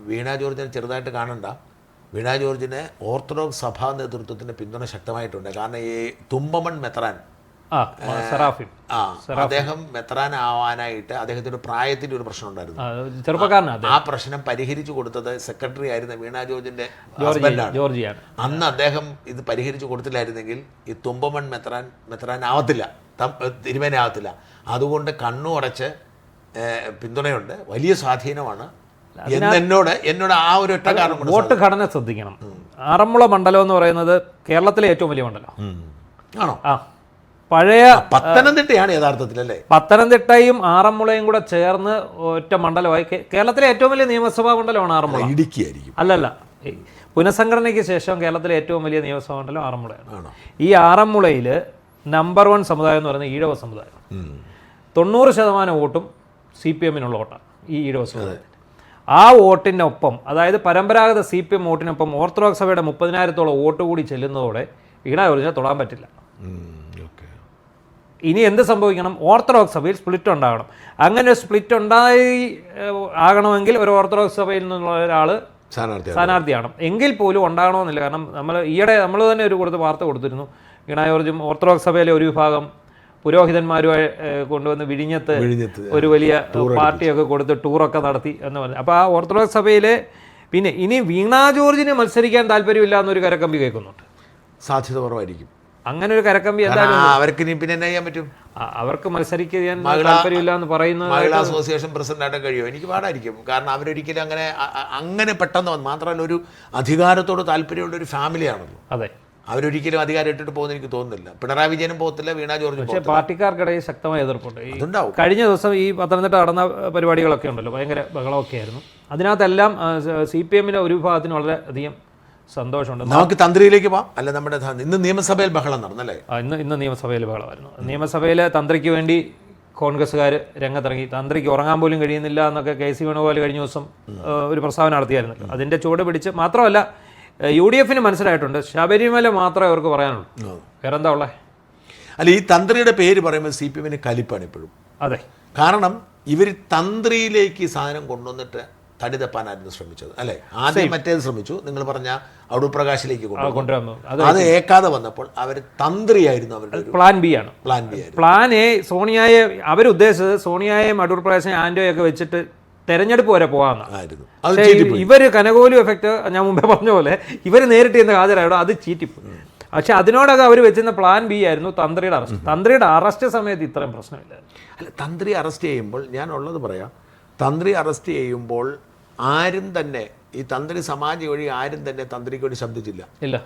[SPEAKER 1] വീണാ ജോർജിനെ ചെറുതായിട്ട് കാണണ്ട, വീണാ ജോർജിന് ഓർത്തഡോക്സ് സഭാ നേതൃത്വത്തിൻ്റെ പിന്തുണ ശക്തമായിട്ടുണ്ട്. കാരണം ഈ തുമ്പമൺ മെത്രാൻ അദ്ദേഹം മെത്രാൻ ആവാനായിട്ട് അദ്ദേഹത്തിൻ്റെ പ്രായത്തിൻ്റെ ഒരു പ്രശ്നം ഉണ്ടായിരുന്നു,
[SPEAKER 2] ചെറുപ്പക്കാരനാണ്.
[SPEAKER 1] ആ പ്രശ്നം പരിഹരിച്ചു കൊടുത്തത് സെക്രട്ടറി ആയിരുന്ന വീണാ ജോർജിൻ്റെ ഹസ്ബൻഡാണ്. അന്ന് അദ്ദേഹം ഇത് പരിഹരിച്ചു കൊടുത്തില്ലായിരുന്നെങ്കിൽ ഈ തുമ്പമൺ മെത്രാൻ ആവത്തില്ല, തിരുമേനാവത്തില്ല. അതുകൊണ്ട് കണ്ണു അടച്ച് പിന്തുണയുണ്ട്, വലിയ സ്വാധീനമാണ് എന്നോട് ആ ഒരു ഒറ്റ കാരണം.
[SPEAKER 2] വോട്ട് ഘടന ശ്രദ്ധിക്കണം. ആറന്മുള മണ്ഡലം എന്ന് പറയുന്നത് കേരളത്തിലെ ഏറ്റവും വലിയ മണ്ഡലം
[SPEAKER 1] ആണോ?
[SPEAKER 2] പഴയ
[SPEAKER 1] പത്തനംതിട്ടയാണ് യഥാർത്ഥത്തിൽ, അല്ലേ?
[SPEAKER 2] പത്തനംതിട്ടയും ആറന്മുളയും കൂടെ ചേർന്ന് ഒറ്റ മണ്ഡലമായി. കേരളത്തിലെ ഏറ്റവും വലിയ നിയമസഭാ മണ്ഡലമാണ് ആറന്മുള.
[SPEAKER 1] ഇടുക്കിയായിരിക്കും.
[SPEAKER 2] അല്ലല്ല, പുനഃസംഘടനയ്ക്ക് ശേഷം കേരളത്തിലെ ഏറ്റവും വലിയ നിയമസഭാ മണ്ഡലം ആറന്മുളയാണ്. ഈ ആറന്മുളയിൽ നമ്പർ 1 സമുദായം എന്ന് പറയുന്നത് ഈഴവ സമുദായം. 90% വോട്ടും CPM-നുള്ള വോട്ടാണ് ഈ ഈഴവ സമുദായത്തിൽ. ആ വോട്ടിനൊപ്പം, അതായത് പരമ്പരാഗത CPM വോട്ടിനൊപ്പം ഓർത്തഡോക്സ് സഭയുടെ 30,000-ഓളം വോട്ട് കൂടി ചെല്ലുന്നതോടെ വീണാ ജോർജിനെ തൊടാൻ പറ്റില്ല. ഇനി എന്ത് സംഭവിക്കണം? ഓർത്തഡോക്സ് സഭയിൽ സ്പ്ലിറ്റ് ഉണ്ടാകണം. അങ്ങനെ സ്പ്ലിറ്റ് ആകണമെങ്കിൽ ഒരു ഓർത്തഡോക്സ് സഭയിൽ നിന്നുള്ള ഒരാൾ സ്ഥാനാർത്ഥിയാണ്. എങ്കിൽ പോലും ഉണ്ടാകണമെന്നില്ല. കാരണം നമ്മൾ തന്നെ ഒരു വാർത്ത കൊടുത്തിരുന്നു, വീണാ ജോർജും ഓർത്തഡോക്സ് സഭയിലെ ഒരു വിഭാഗം പുരോഹിതന്മാരുമായി കൊണ്ടുവന്ന് വിഴിഞ്ഞത്ത് ഒരു വലിയ പാർട്ടിയൊക്കെ കൊടുത്ത് ടൂറൊക്കെ നടത്തി എന്ന് പറഞ്ഞു. അപ്പോൾ ആ ഓർത്തഡോക്സ് സഭയിലെ പിന്നെ ഇനി വീണ ജോർജിന് മത്സരിക്കാൻ താല്പര്യമില്ല എന്നൊരു കരക്കമ്പി കേൾക്കുന്നുണ്ട്.
[SPEAKER 1] സാധ്യത കുറവായിരിക്കും.
[SPEAKER 2] അങ്ങനെ ഒരു കരക്കമ്പി എന്തായാലും
[SPEAKER 1] അവർക്ക് ഇനി പിന്നെ എന്നാ ചെയ്യാൻ പറ്റും?
[SPEAKER 2] അവർക്ക് മത്സരിക്കാൻ താല്പര്യമില്ല എന്ന് പറയുന്നത്
[SPEAKER 1] മഹിളാ അസോസിയേഷൻ പ്രസിഡന്റായിട്ട് കഴിയുമോ? എനിക്ക് പാടായിരിക്കും. കാരണം അവരൊരിക്കലും അങ്ങനെ പെട്ടെന്ന് വന്നു. മാത്രമല്ല ഒരു അധികാരത്തോട് താല്പര്യമുള്ള ഒരു ഫാമിലിയാണല്ലോ.
[SPEAKER 2] അതെ,
[SPEAKER 1] അവരൊരിക്കലും അധികാരം ഇട്ടിട്ട് പോകുന്ന എനിക്ക് തോന്നുന്നില്ല. പിണറായി വിജയനും പോകത്തില്ല, വീണ ജോർജും.
[SPEAKER 2] പക്ഷേ പാർട്ടിക്കാർക്കിടയിൽ ശക്തമായ എതിർപ്പുണ്ട്.
[SPEAKER 1] അതുണ്ടാവും.
[SPEAKER 2] കഴിഞ്ഞ ദിവസം ഈ പത്തനംതിട്ട നടന്ന പരിപാടികളൊക്കെ ഉണ്ടല്ലോ, ഭയങ്കര ബഹളമൊക്കെ ആയിരുന്നു. അതിനകത്തെല്ലാം CPM-ന്റെ ഒരു വിഭാഗത്തിന് വളരെയധികം സന്തോഷമുണ്ട്.
[SPEAKER 1] നമുക്ക് തന്ത്രിയിലേക്ക് പോവാം. അല്ല, നമ്മുടെ ഇന്ന് നിയമസഭയിൽ ബഹളം നടന്നല്ലേ?
[SPEAKER 2] ഇന്ന് നിയമസഭയിൽ ബഹളമായിരുന്നു. നിയമസഭയിൽ തന്ത്രിക്ക് വേണ്ടി കോൺഗ്രസ്സുകാർ രംഗത്തിറങ്ങി. തന്ത്രിക്ക് ഉറങ്ങാൻ പോലും കഴിയുന്നില്ല എന്നൊക്കെ KC വേണുഗോപാൽ കഴിഞ്ഞ ദിവസം ഒരു പ്രസ്താവന നടത്തിയായിരുന്നു. അതിൻ്റെ ചുവട് പിടിച്ച് മാത്രമല്ല UDF-ന് മനസ്സിലായിട്ടുണ്ട് ശബരിമല മാത്രമേ അവർക്ക് പറയാനുള്ളൂ, വേറെ എന്താ ഉള്ളത്.
[SPEAKER 1] അല്ല, ഈ തന്ത്രിയുടെ പേര് പറയുമ്പോൾ CPM-ന് കലിപ്പാണ് ഇപ്പോഴും.
[SPEAKER 2] അതെ,
[SPEAKER 1] കാരണം ഇവർ തന്ത്രിയിലേക്ക് സാധനം കൊണ്ടുവന്നിട്ട് തടി തപ്പാനായിരുന്നു ശ്രമിച്ചത് അല്ലേ? ആദ്യം മറ്റേത് ശ്രമിച്ചു, നിങ്ങൾ പറഞ്ഞ അടൂർ പ്രകാശിലേക്ക് കൊണ്ടുവന്നു. അത് ഏക്കാതെ വന്നപ്പോൾ അവർ തന്ത്രിയായിരുന്നു അവരുടെ
[SPEAKER 2] പ്ലാൻ ബി ആണ്. പ്ലാൻ എ സോണിയയെ അവരുദ്ദേശിച്ചത് സോണിയയെയും അടൂർ പ്രകാശിനെയും ആൻഡോയൊക്കെ വെച്ചിട്ട് തെരഞ്ഞെടുപ്പ് വരെ പോകാമെന്നായിരുന്നു. ഇവര് കനകോലു എഫക്റ്റ് ഞാൻ മുമ്പേ പറഞ്ഞ പോലെ ഇവർ നേരിട്ട് ഇന്ന് ഹാജരായോ അത് ചീറ്റിപ്പോയി. പക്ഷെ അതിനോടൊക്കെ അവർ വെച്ചിരുന്ന പ്ലാൻ ബി ആയിരുന്നു തന്ത്രിയുടെ അറസ്റ്റ്. തന്ത്രിയുടെ അറസ്റ്റ് സമയത്ത് ഇത്രയും പ്രശ്നമില്ല.
[SPEAKER 1] അല്ല, തന്ത്രി അറസ്റ്റ് ചെയ്യുമ്പോൾ ഞാൻ ഉള്ളത് പറയാം. തന്ത്രി അറസ്റ്റ് ചെയ്യുമ്പോൾ ആരും തന്നെ ഈ തന്ത്രി സമാജ് വഴി ആരും തന്നെ തന്ത്രിക്ക് വേണ്ടി ശബ്ദിച്ചില്ല.
[SPEAKER 2] ഇല്ല,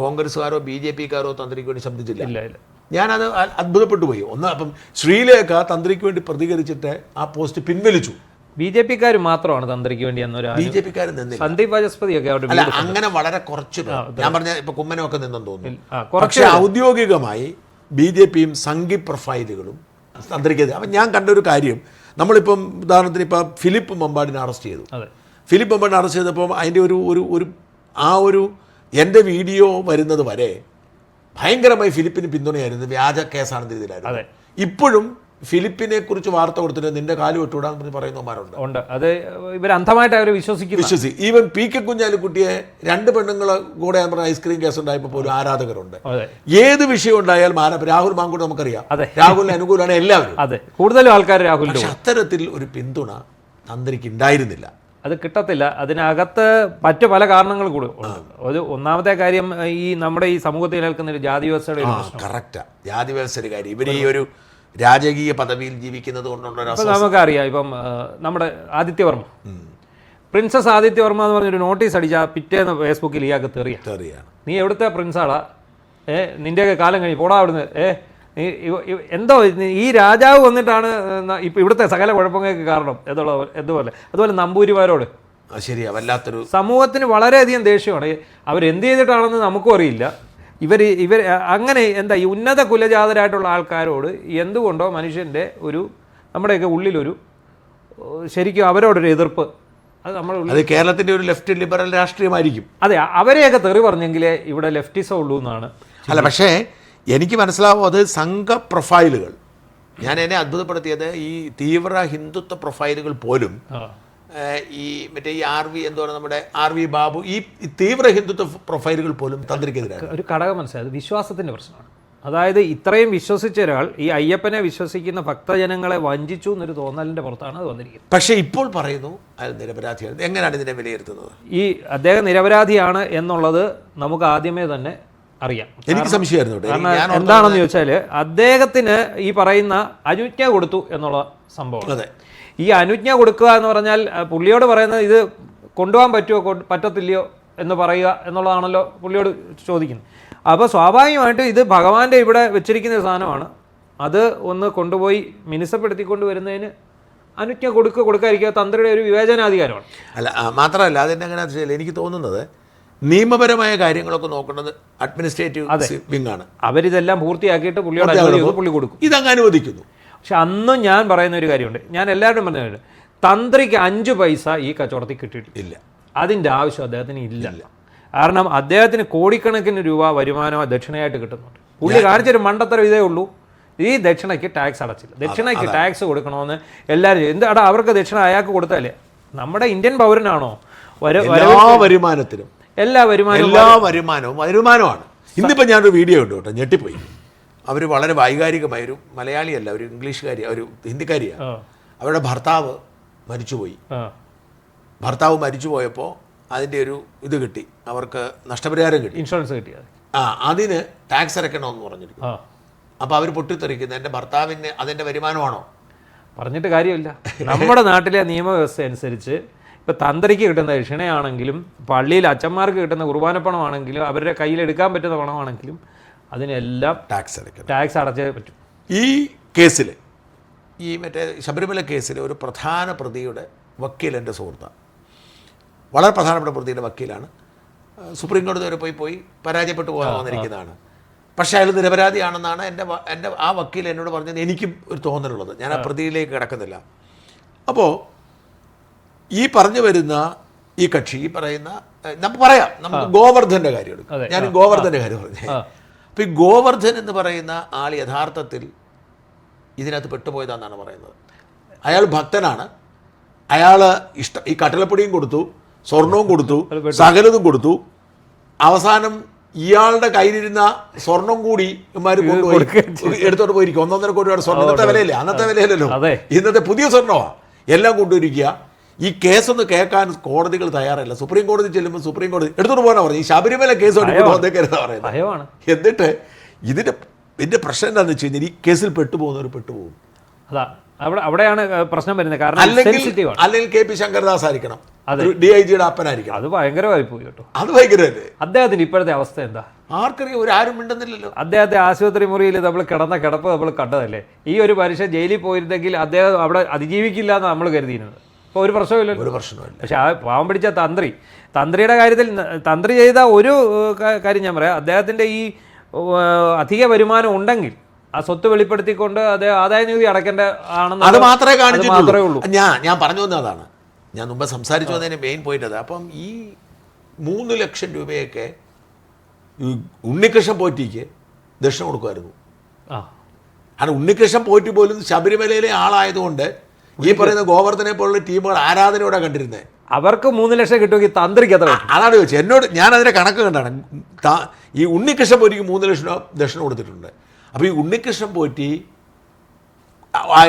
[SPEAKER 1] കോൺഗ്രസ്സുകാരോ BJP-കാരോ തന്ത്രിക്ക് വേണ്ടി ശബ്ദിച്ചില്ല.
[SPEAKER 2] ഇല്ല ഇല്ല
[SPEAKER 1] ഞാനത് അത്ഭുതപ്പെട്ടു പോയി. അപ്പം ശ്രീലേഖ തന്ത്രിക്ക് വേണ്ടി പ്രതികരിച്ചിട്ട് ആ പോസ്റ്റ് പിൻവലിച്ചു.
[SPEAKER 2] BJP-കാർ മാത്രമാണ് തന്ത്രിക്ക് വേണ്ടി
[SPEAKER 1] BJP-കാർ നിന്നില്ല.
[SPEAKER 2] സന്ദീപ് വാചസ്പതി ഒക്കെ
[SPEAKER 1] അല്ല, അങ്ങനെ വളരെ കുറച്ച് ഞാൻ പറഞ്ഞ ഇപ്പൊ കുമ്മനമൊക്കെ നിന്നെന്ന് തോന്നുന്നു. പക്ഷെ ഔദ്യോഗികമായി BJP-യും സംഘി പ്രൊഫൈലുകളും തന്ത്രിക്കെതിരെ. അപ്പം ഞാൻ കണ്ടൊരു കാര്യം, നമ്മളിപ്പം ഉദാഹരണത്തിന് ഇപ്പം ഫിലിപ്പ് മമ്പാടിനെ അറസ്റ്റ് ചെയ്തു. ഫിലിപ്പ് മമ്പാടിനെ അറസ്റ്റ് ചെയ്തപ്പോൾ അതിൻ്റെ ഒരു എൻ്റെ വീഡിയോ വരുന്നത് വരെ ഭയങ്കരമായി ഫിലിപ്പിന് പിന്തുണയായിരുന്നു. വ്യാജ കേസാണെന്ന രീതിയിലായിരുന്നു. ഇപ്പോഴും ഫിലിപ്പിനെ കുറിച്ച് വാർത്ത കൊടുത്തിട്ട് നിന്റെ കാല് വിട്ടുവിടാന്ന് പറഞ്ഞ് പറയുന്നവന്മാരുണ്ട്.
[SPEAKER 2] അത് ഇവർ അന്ധമായിട്ട് അവർ വിശ്വസിക്കും.
[SPEAKER 1] ഈവൻ PK കുഞ്ഞാലിക്കുട്ടിയെ 2 പെണ്ണുങ്ങളെ കൂടെ ഐസ്ക്രീം കേസ് ഉണ്ടായപ്പോൾ പോലും ആരാധകരുണ്ട്. ഏത് വിഷയം ഉണ്ടായാലും രാഹുൽ മാങ്കൂട്ട് നമുക്കറിയാം, രാഹുലിന് അനുകൂലമാണ് എല്ലാവരും.
[SPEAKER 2] അതെ, കൂടുതലും ആൾക്കാർ രാഹുൽ.
[SPEAKER 1] പക്ഷെ അത്തരത്തിൽ ഒരു പിന്തുണ തന്ത്രിക്ക് ഉണ്ടായിരുന്നില്ല.
[SPEAKER 2] അത് കിട്ടത്തില്ല. അതിനകത്ത് മറ്റു പല കാരണങ്ങൾ കൂടി ഉണ്ട്. ഒന്നാമത്തെ കാര്യം ഈ നമ്മുടെ ഈ സമൂഹത്തിൽ നിൽക്കുന്ന ഒരു ജാതി വ്യവസ്ഥയുടെ
[SPEAKER 1] കറക്റ്റാ, ജാതി വ്യവസ്ഥയുടെ കാര്യം. ഇവർ ഈ ഒരു രാജകീയ പദവിയിൽ ജീവിക്കുന്നത് കൊണ്ടുള്ള
[SPEAKER 2] നമുക്കറിയാം. ഇപ്പം നമ്മുടെ ആദിത്യവർമ്മ, പ്രിൻസസ് ആദിത്യവർമ്മ എന്ന് പറഞ്ഞൊരു നോട്ടീസ് അടിച്ചാൽ പിറ്റേന്ന് ഫേസ്ബുക്കിൽ ഇയാൾക്ക് തെറിയാണ്. നീ എവിടുത്തെ പ്രിൻസാടാ? നിൻ്റെയൊക്കെ കാലം കഴിഞ്ഞ് പോടാ അവിടുന്ന്. എന്തോ ഈ രാജാവ് വന്നിട്ടാണ് ഇപ്പം ഇവിടുത്തെ സകല കുഴപ്പങ്ങൾക്ക് കാരണം അതുപോലെ നമ്പൂരിമാരോട്
[SPEAKER 1] ശരിയാ വല്ലാത്തൊരു
[SPEAKER 2] സമൂഹത്തിന് വളരെയധികം ദേഷ്യമാണ്. അവരെന്ത് ചെയ്തിട്ടാണെന്ന് നമുക്കും അറിയില്ല. ഇവർ അങ്ങനെ എന്താ ഈ ഉന്നത കുലജാതരായിട്ടുള്ള ആൾക്കാരോട് എന്തുകൊണ്ടോ മനുഷ്യൻ്റെ നമ്മുടെയൊക്കെ ഉള്ളിലൊരു ശരിക്കും അവരോടൊരു എതിർപ്പ്.
[SPEAKER 1] അത് കേരളത്തിൻ്റെ ഒരു ലെഫ്റ്റ് ലിബറൽ രാഷ്ട്രീയമായിരിക്കും.
[SPEAKER 2] അതെ, അവരെയൊക്കെ തെറി പറഞ്ഞെങ്കിലേ ഇവിടെ ലെഫ്റ്റിസം ഉള്ളൂ എന്നാണ്.
[SPEAKER 1] അല്ല, പക്ഷേ എനിക്ക് മനസ്സിലാവും അത് സംഘ പ്രൊഫൈലുകൾ. ഞാൻ എന്നെ അത്ഭുതപ്പെടുത്തിയത് ഈ തീവ്ര ഹിന്ദുത്വ പ്രൊഫൈലുകൾ പോലും ഈ മറ്റേ ഈ എന്താണ് നമ്മുടെ RV ബാബു, ഈ തീവ്ര ഹിന്ദുത്വ പ്രൊഫൈലുകൾ പോലും തന്ത്രിക്കെതിരാണ്.
[SPEAKER 2] ഒരു ഘടകം മനസ്സിലായത് വിശ്വാസത്തിൻ്റെ പ്രശ്നമാണ്. അതായത് ഇത്രയും വിശ്വസിച്ച ഒരാൾ ഈ അയ്യപ്പനെ വിശ്വസിക്കുന്ന ഭക്തജനങ്ങളെ വഞ്ചിച്ചു എന്നൊരു തോന്നലിൻ്റെ പുറത്താണ് അത് വന്നിരിക്കുന്നത്.
[SPEAKER 1] പക്ഷേ ഇപ്പോൾ പറയുന്നു അയാൾ നിരപരാധിയാണ്. എങ്ങനെയാണ് ഇതിനെ വിലയിരുത്തുന്നത്?
[SPEAKER 2] ഈ അദ്ദേഹം നിരപരാധിയാണ് എന്നുള്ളത് നമുക്ക് ആദ്യമേ തന്നെ അറിയാം.
[SPEAKER 1] എനിക്ക് സംശയമായിരുന്നു.
[SPEAKER 2] എന്താണെന്ന് ചോദിച്ചാൽ അദ്ദേഹത്തിന് ഈ പറയുന്ന അനുജ്ഞ കൊടുത്തു എന്നുള്ള സംഭവം.
[SPEAKER 1] അതെ,
[SPEAKER 2] ഈ അനുജ്ഞ കൊടുക്കുക എന്ന് പറഞ്ഞാൽ പുള്ളിയോട് പറയുന്നത് ഇത് കൊണ്ടുപോകാൻ പറ്റുമോ പറ്റത്തില്ലയോ എന്ന് പറയുക എന്നുള്ളതാണല്ലോ പുള്ളിയോട് ചോദിക്കുന്നത്. അപ്പോൾ സ്വാഭാവികമായിട്ടും ഇത് ഭഗവാന്റെ ഇവിടെ വെച്ചിരിക്കുന്ന ഒരു സാധനമാണ്. അത് ഒന്ന് കൊണ്ടുപോയി മിനുസപ്പെടുത്തിക്കൊണ്ട് വരുന്നതിന് അനുജ്ഞ കൊടുക്കാതിരിക്കുക തന്ത്രിയുടെ ഒരു വിവേചനാധികാരമാണ്.
[SPEAKER 1] അല്ല, മാത്രമല്ല അതെങ്ങനെയാണെന്ന് വെച്ചാൽ എനിക്ക് തോന്നുന്നത് നിയമപരമായ കാര്യങ്ങളൊക്കെ നോക്കുന്നത് അഡ്മിനിസ്ട്രേറ്റീവ് വിങ് ആണ്.
[SPEAKER 2] അവരിതെല്ലാം പൂർത്തിയാക്കിയിട്ട് പുള്ളി കൊടുക്കും.
[SPEAKER 1] ഇതങ്ങ് അനുവദിക്കുന്നു.
[SPEAKER 2] പക്ഷെ അന്നും ഞാൻ പറയുന്ന ഒരു കാര്യമുണ്ട്, ഞാൻ എല്ലാവരും പറഞ്ഞ തന്ത്രിക്ക് 5 പൈസ ഈ കച്ചവടത്തിൽ കിട്ടിയിട്ടില്ല. അതിൻ്റെ ആവശ്യം അദ്ദേഹത്തിന് ഇല്ല. കാരണം അദ്ദേഹത്തിന് കോടിക്കണക്കിന് രൂപ വരുമാനം ദക്ഷിണയായിട്ട് കിട്ടുന്നുണ്ട്. പുള്ളി കാണിച്ചൊരു മണ്ടത്തരം ഇതേ ഉള്ളൂ, ഈ ദക്ഷിണയ്ക്ക് ടാക്സ് അടച്ചില്ല. ദക്ഷിണയ്ക്ക് ടാക്സ് കൊടുക്കണമെന്ന് എല്ലാവരും എന്താ അവർക്ക് ദക്ഷിണ അയാൾക്ക് കൊടുത്താലേ നമ്മുടെ ഇന്ത്യൻ പൗരനാണോ? എല്ലാ
[SPEAKER 1] വരുമാനമാണ്. ഇന്നിപ്പോൾ ഞാനൊരു വീഡിയോ ഉണ്ട് കേട്ടോ, ഞെട്ടിപ്പോയി. അവർ വളരെ വൈകാരികമായ ഒരു മലയാളിയല്ല, ഒരു ഇംഗ്ലീഷുകാരി, ഒരു ഹിന്ദിക്കാരിയാണ്. അവരുടെ ഭർത്താവ് മരിച്ചുപോയി. ഭർത്താവ് മരിച്ചു പോയപ്പോൾ അതിൻ്റെ ഒരു ഇത് കിട്ടി, അവർക്ക് നഷ്ടപരിഹാരം കിട്ടി,
[SPEAKER 2] ഇൻഷുറൻസ് കിട്ടിയത്.
[SPEAKER 1] അതിന് ടാക്സ് അടയ്ക്കണമെന്ന് പറഞ്ഞിരിക്കും. അപ്പോൾ അവർ പൊട്ടിത്തെറിക്കുന്നത് എൻ്റെ ഭർത്താവിന് അതിൻ്റെ വരുമാനമാണോ?
[SPEAKER 2] പറഞ്ഞിട്ട് കാര്യമില്ല. നമ്മുടെ നാട്ടിലെ നിയമവ്യവസ്ഥ അനുസരിച്ച് ഇപ്പോൾ തന്ത്രിക്ക് കിട്ടുന്ന ദക്ഷിണയാണെങ്കിലും പള്ളിയിൽ അച്ഛന്മാർക്ക് കിട്ടുന്ന കുർബാനപ്പണമാണെങ്കിലും അവരുടെ കയ്യിൽ എടുക്കാൻ പറ്റുന്ന പണമാണെങ്കിലും അതിനെല്ലാം ടാക്സ് അടച്ചേ പറ്റും.
[SPEAKER 1] ഈ കേസിൽ, ഈ മറ്റേ ശബരിമല കേസിൽ ഒരു പ്രധാന പ്രതിയുടെ വക്കീൽ എൻ്റെ സുഹൃത്താണ്, വളരെ പ്രധാനപ്പെട്ട പ്രതിയുടെ വക്കീലാണ്. സുപ്രീം കോടതി വരെ പോയി പരാജയപ്പെട്ടു പോകാൻ വന്നിരിക്കുന്നതാണ്. പക്ഷേ അയാൾ നിരപരാധിയാണെന്നാണ് എൻ്റെ ആ വക്കീൽ എന്നോട് പറഞ്ഞത്. എനിക്കും ഒരു തോന്നലുള്ളത്, ഞാൻ ആ പ്രതിയിലേക്ക് കിടക്കുന്നില്ല. അപ്പോൾ ഈ പറഞ്ഞു വരുന്ന ഈ കക്ഷി, ഈ പറയുന്ന നമുക്ക് ഗോവർദ്ധൻ്റെ കാര്യം എടുക്കും. ഞാൻ ഗോവർദ്ധൻ്റെ കാര്യം പറഞ്ഞു. അപ്പോൾ ഈ ഗോവർദ്ധൻ എന്ന് പറയുന്ന ആൾ യഥാർത്ഥത്തിൽ ഇതിനകത്ത് പെട്ടുപോയതാണെന്നാണ് പറയുന്നത്. അയാൾ ഭക്തനാണ്, അയാൾ ഈ കട്ടലപ്പൊടിയും കൊടുത്തു, സ്വർണവും കൊടുത്തു, സകലതും കൊടുത്തു. അവസാനം ഇയാളുടെ കയ്യിലിരുന്ന സ്വർണം കൂടി ഇമാർ കൊണ്ടുപോയി എടുത്തോട്ട് പോയിരിക്കും. 1.5 കോടി രൂപയുടെ സ്വർണ്ണം. ഇന്നത്തെ വിലയില്ലേ? അന്നത്തെ വിലയിലല്ലോ, ഇന്നത്തെ പുതിയ സ്വർണ്ണമാണ്. എല്ലാം കൊണ്ടുവരിക്കുക. ഈ കേസൊന്ന് കേൾക്കാൻ കോടതികൾ തയ്യാറല്ല. സുപ്രീം കോടതി ചെല്ലുമ്പോൾ സുപ്രീം കോടതി എടുത്തോട്ട് പോകാനാണ് പറഞ്ഞു. ഈ ശബരിമല കേസ് വന്നേക്കരുതാ പറയുന്നത്. എന്നിട്ട് ഇതിന്റെ പ്രശ്നം എന്താണെന്ന് വെച്ച് കഴിഞ്ഞാൽ ഈ കേസിൽ പെട്ടുപോകുന്നവർ പെട്ടുപോകും.
[SPEAKER 2] അവിടെയാണ് പ്രശ്നം വരുന്നത്. കാരണം
[SPEAKER 1] അല്ലെങ്കിൽ കെ പി ശങ്കരദാസ് ആയിരിക്കണം, DIGയുടെ അപ്പനായിരിക്കണം.
[SPEAKER 2] അത് ഭയങ്കരമായി പോയി കേട്ടോ.
[SPEAKER 1] അത് ഭയങ്കരമല്ലേ?
[SPEAKER 2] അദ്ദേഹത്തിന്റെ ഇപ്പോഴത്തെ അവസ്ഥ എന്താ?
[SPEAKER 1] ആർക്കറിയാം, ആരും മിണ്ടുന്നില്ലല്ലോ.
[SPEAKER 2] അദ്ദേഹത്തെ ആശുപത്രി മുറിയിൽ നമ്മൾ കിടന്ന കിടപ്പ് നമ്മൾ കണ്ടതല്ലേ. ഈ ഒരു മനുഷ്യൻ ജയിലിൽ പോയിരുന്നെങ്കിൽ അദ്ദേഹം അവിടെ അതിജീവിക്കില്ല എന്ന് നമ്മൾ കരുതിയിരുന്നത്. ഇപ്പോൾ ഒരു പ്രശ്നമില്ലല്ലോ.
[SPEAKER 1] ഒരു പ്രശ്നമില്ല.
[SPEAKER 2] പക്ഷെ ആ പാവം പിടിച്ച തന്ത്രിയുടെ കാര്യത്തിൽ തന്ത്രി ചെയ്ത ഒരു കാര്യം ഞാൻ പറയാം. അദ്ദേഹത്തിന്റെ ഈ അധിക വരുമാനം ഉണ്ടെങ്കിൽ ആ സ്വത്ത് വെളിപ്പെടുത്തിക്കൊണ്ട് അദ്ദേഹം ആദായ നികുതി അടയ്ക്കേണ്ട ആണെന്ന്
[SPEAKER 1] അത് മാത്രമേ കാണിച്ചിട്ടുള്ളൂ. ഞാൻ പറഞ്ഞു വന്നത് അതാണ്. ഞാൻ മുമ്പ് സംസാരിച്ചു വന്നതിന് മെയിൻ പോയിന്റ് അത്. അപ്പം ഈ 3 ലക്ഷം രൂപയൊക്കെ ഉണ്ണികൃഷ്ണൻ പോറ്റിക്ക് ദക്ഷിണ കൊടുക്കുമായിരുന്നു. കാരണം ഉണ്ണികൃഷ്ണൻ പോറ്റി പോലും ശബരിമലയിലെ ആളായതുകൊണ്ട് ഈ പറയുന്ന ഗോവർദ്ധനെ പോലുള്ള ടീമുകൾ ആരാധനയോടെ കണ്ടിരുന്നത്.
[SPEAKER 2] അവർക്ക് 3 ലക്ഷം കിട്ടുമെങ്കിൽ തന്ത്രിക്ക് അത്ര.
[SPEAKER 1] അതാണ് ചോദിച്ചത്. എന്നോട് ഞാൻ അതിൻ്റെ കണക്ക് കണ്ടാണ്. ഈ ഉണ്ണികൃഷ്ണൻ പോറ്റിക്ക് 3 ലക്ഷം രൂപ ദക്ഷിണ കൊടുത്തിട്ടുണ്ട്. അപ്പോൾ ഈ ഉണ്ണികൃഷ്ണൻ പോറ്റി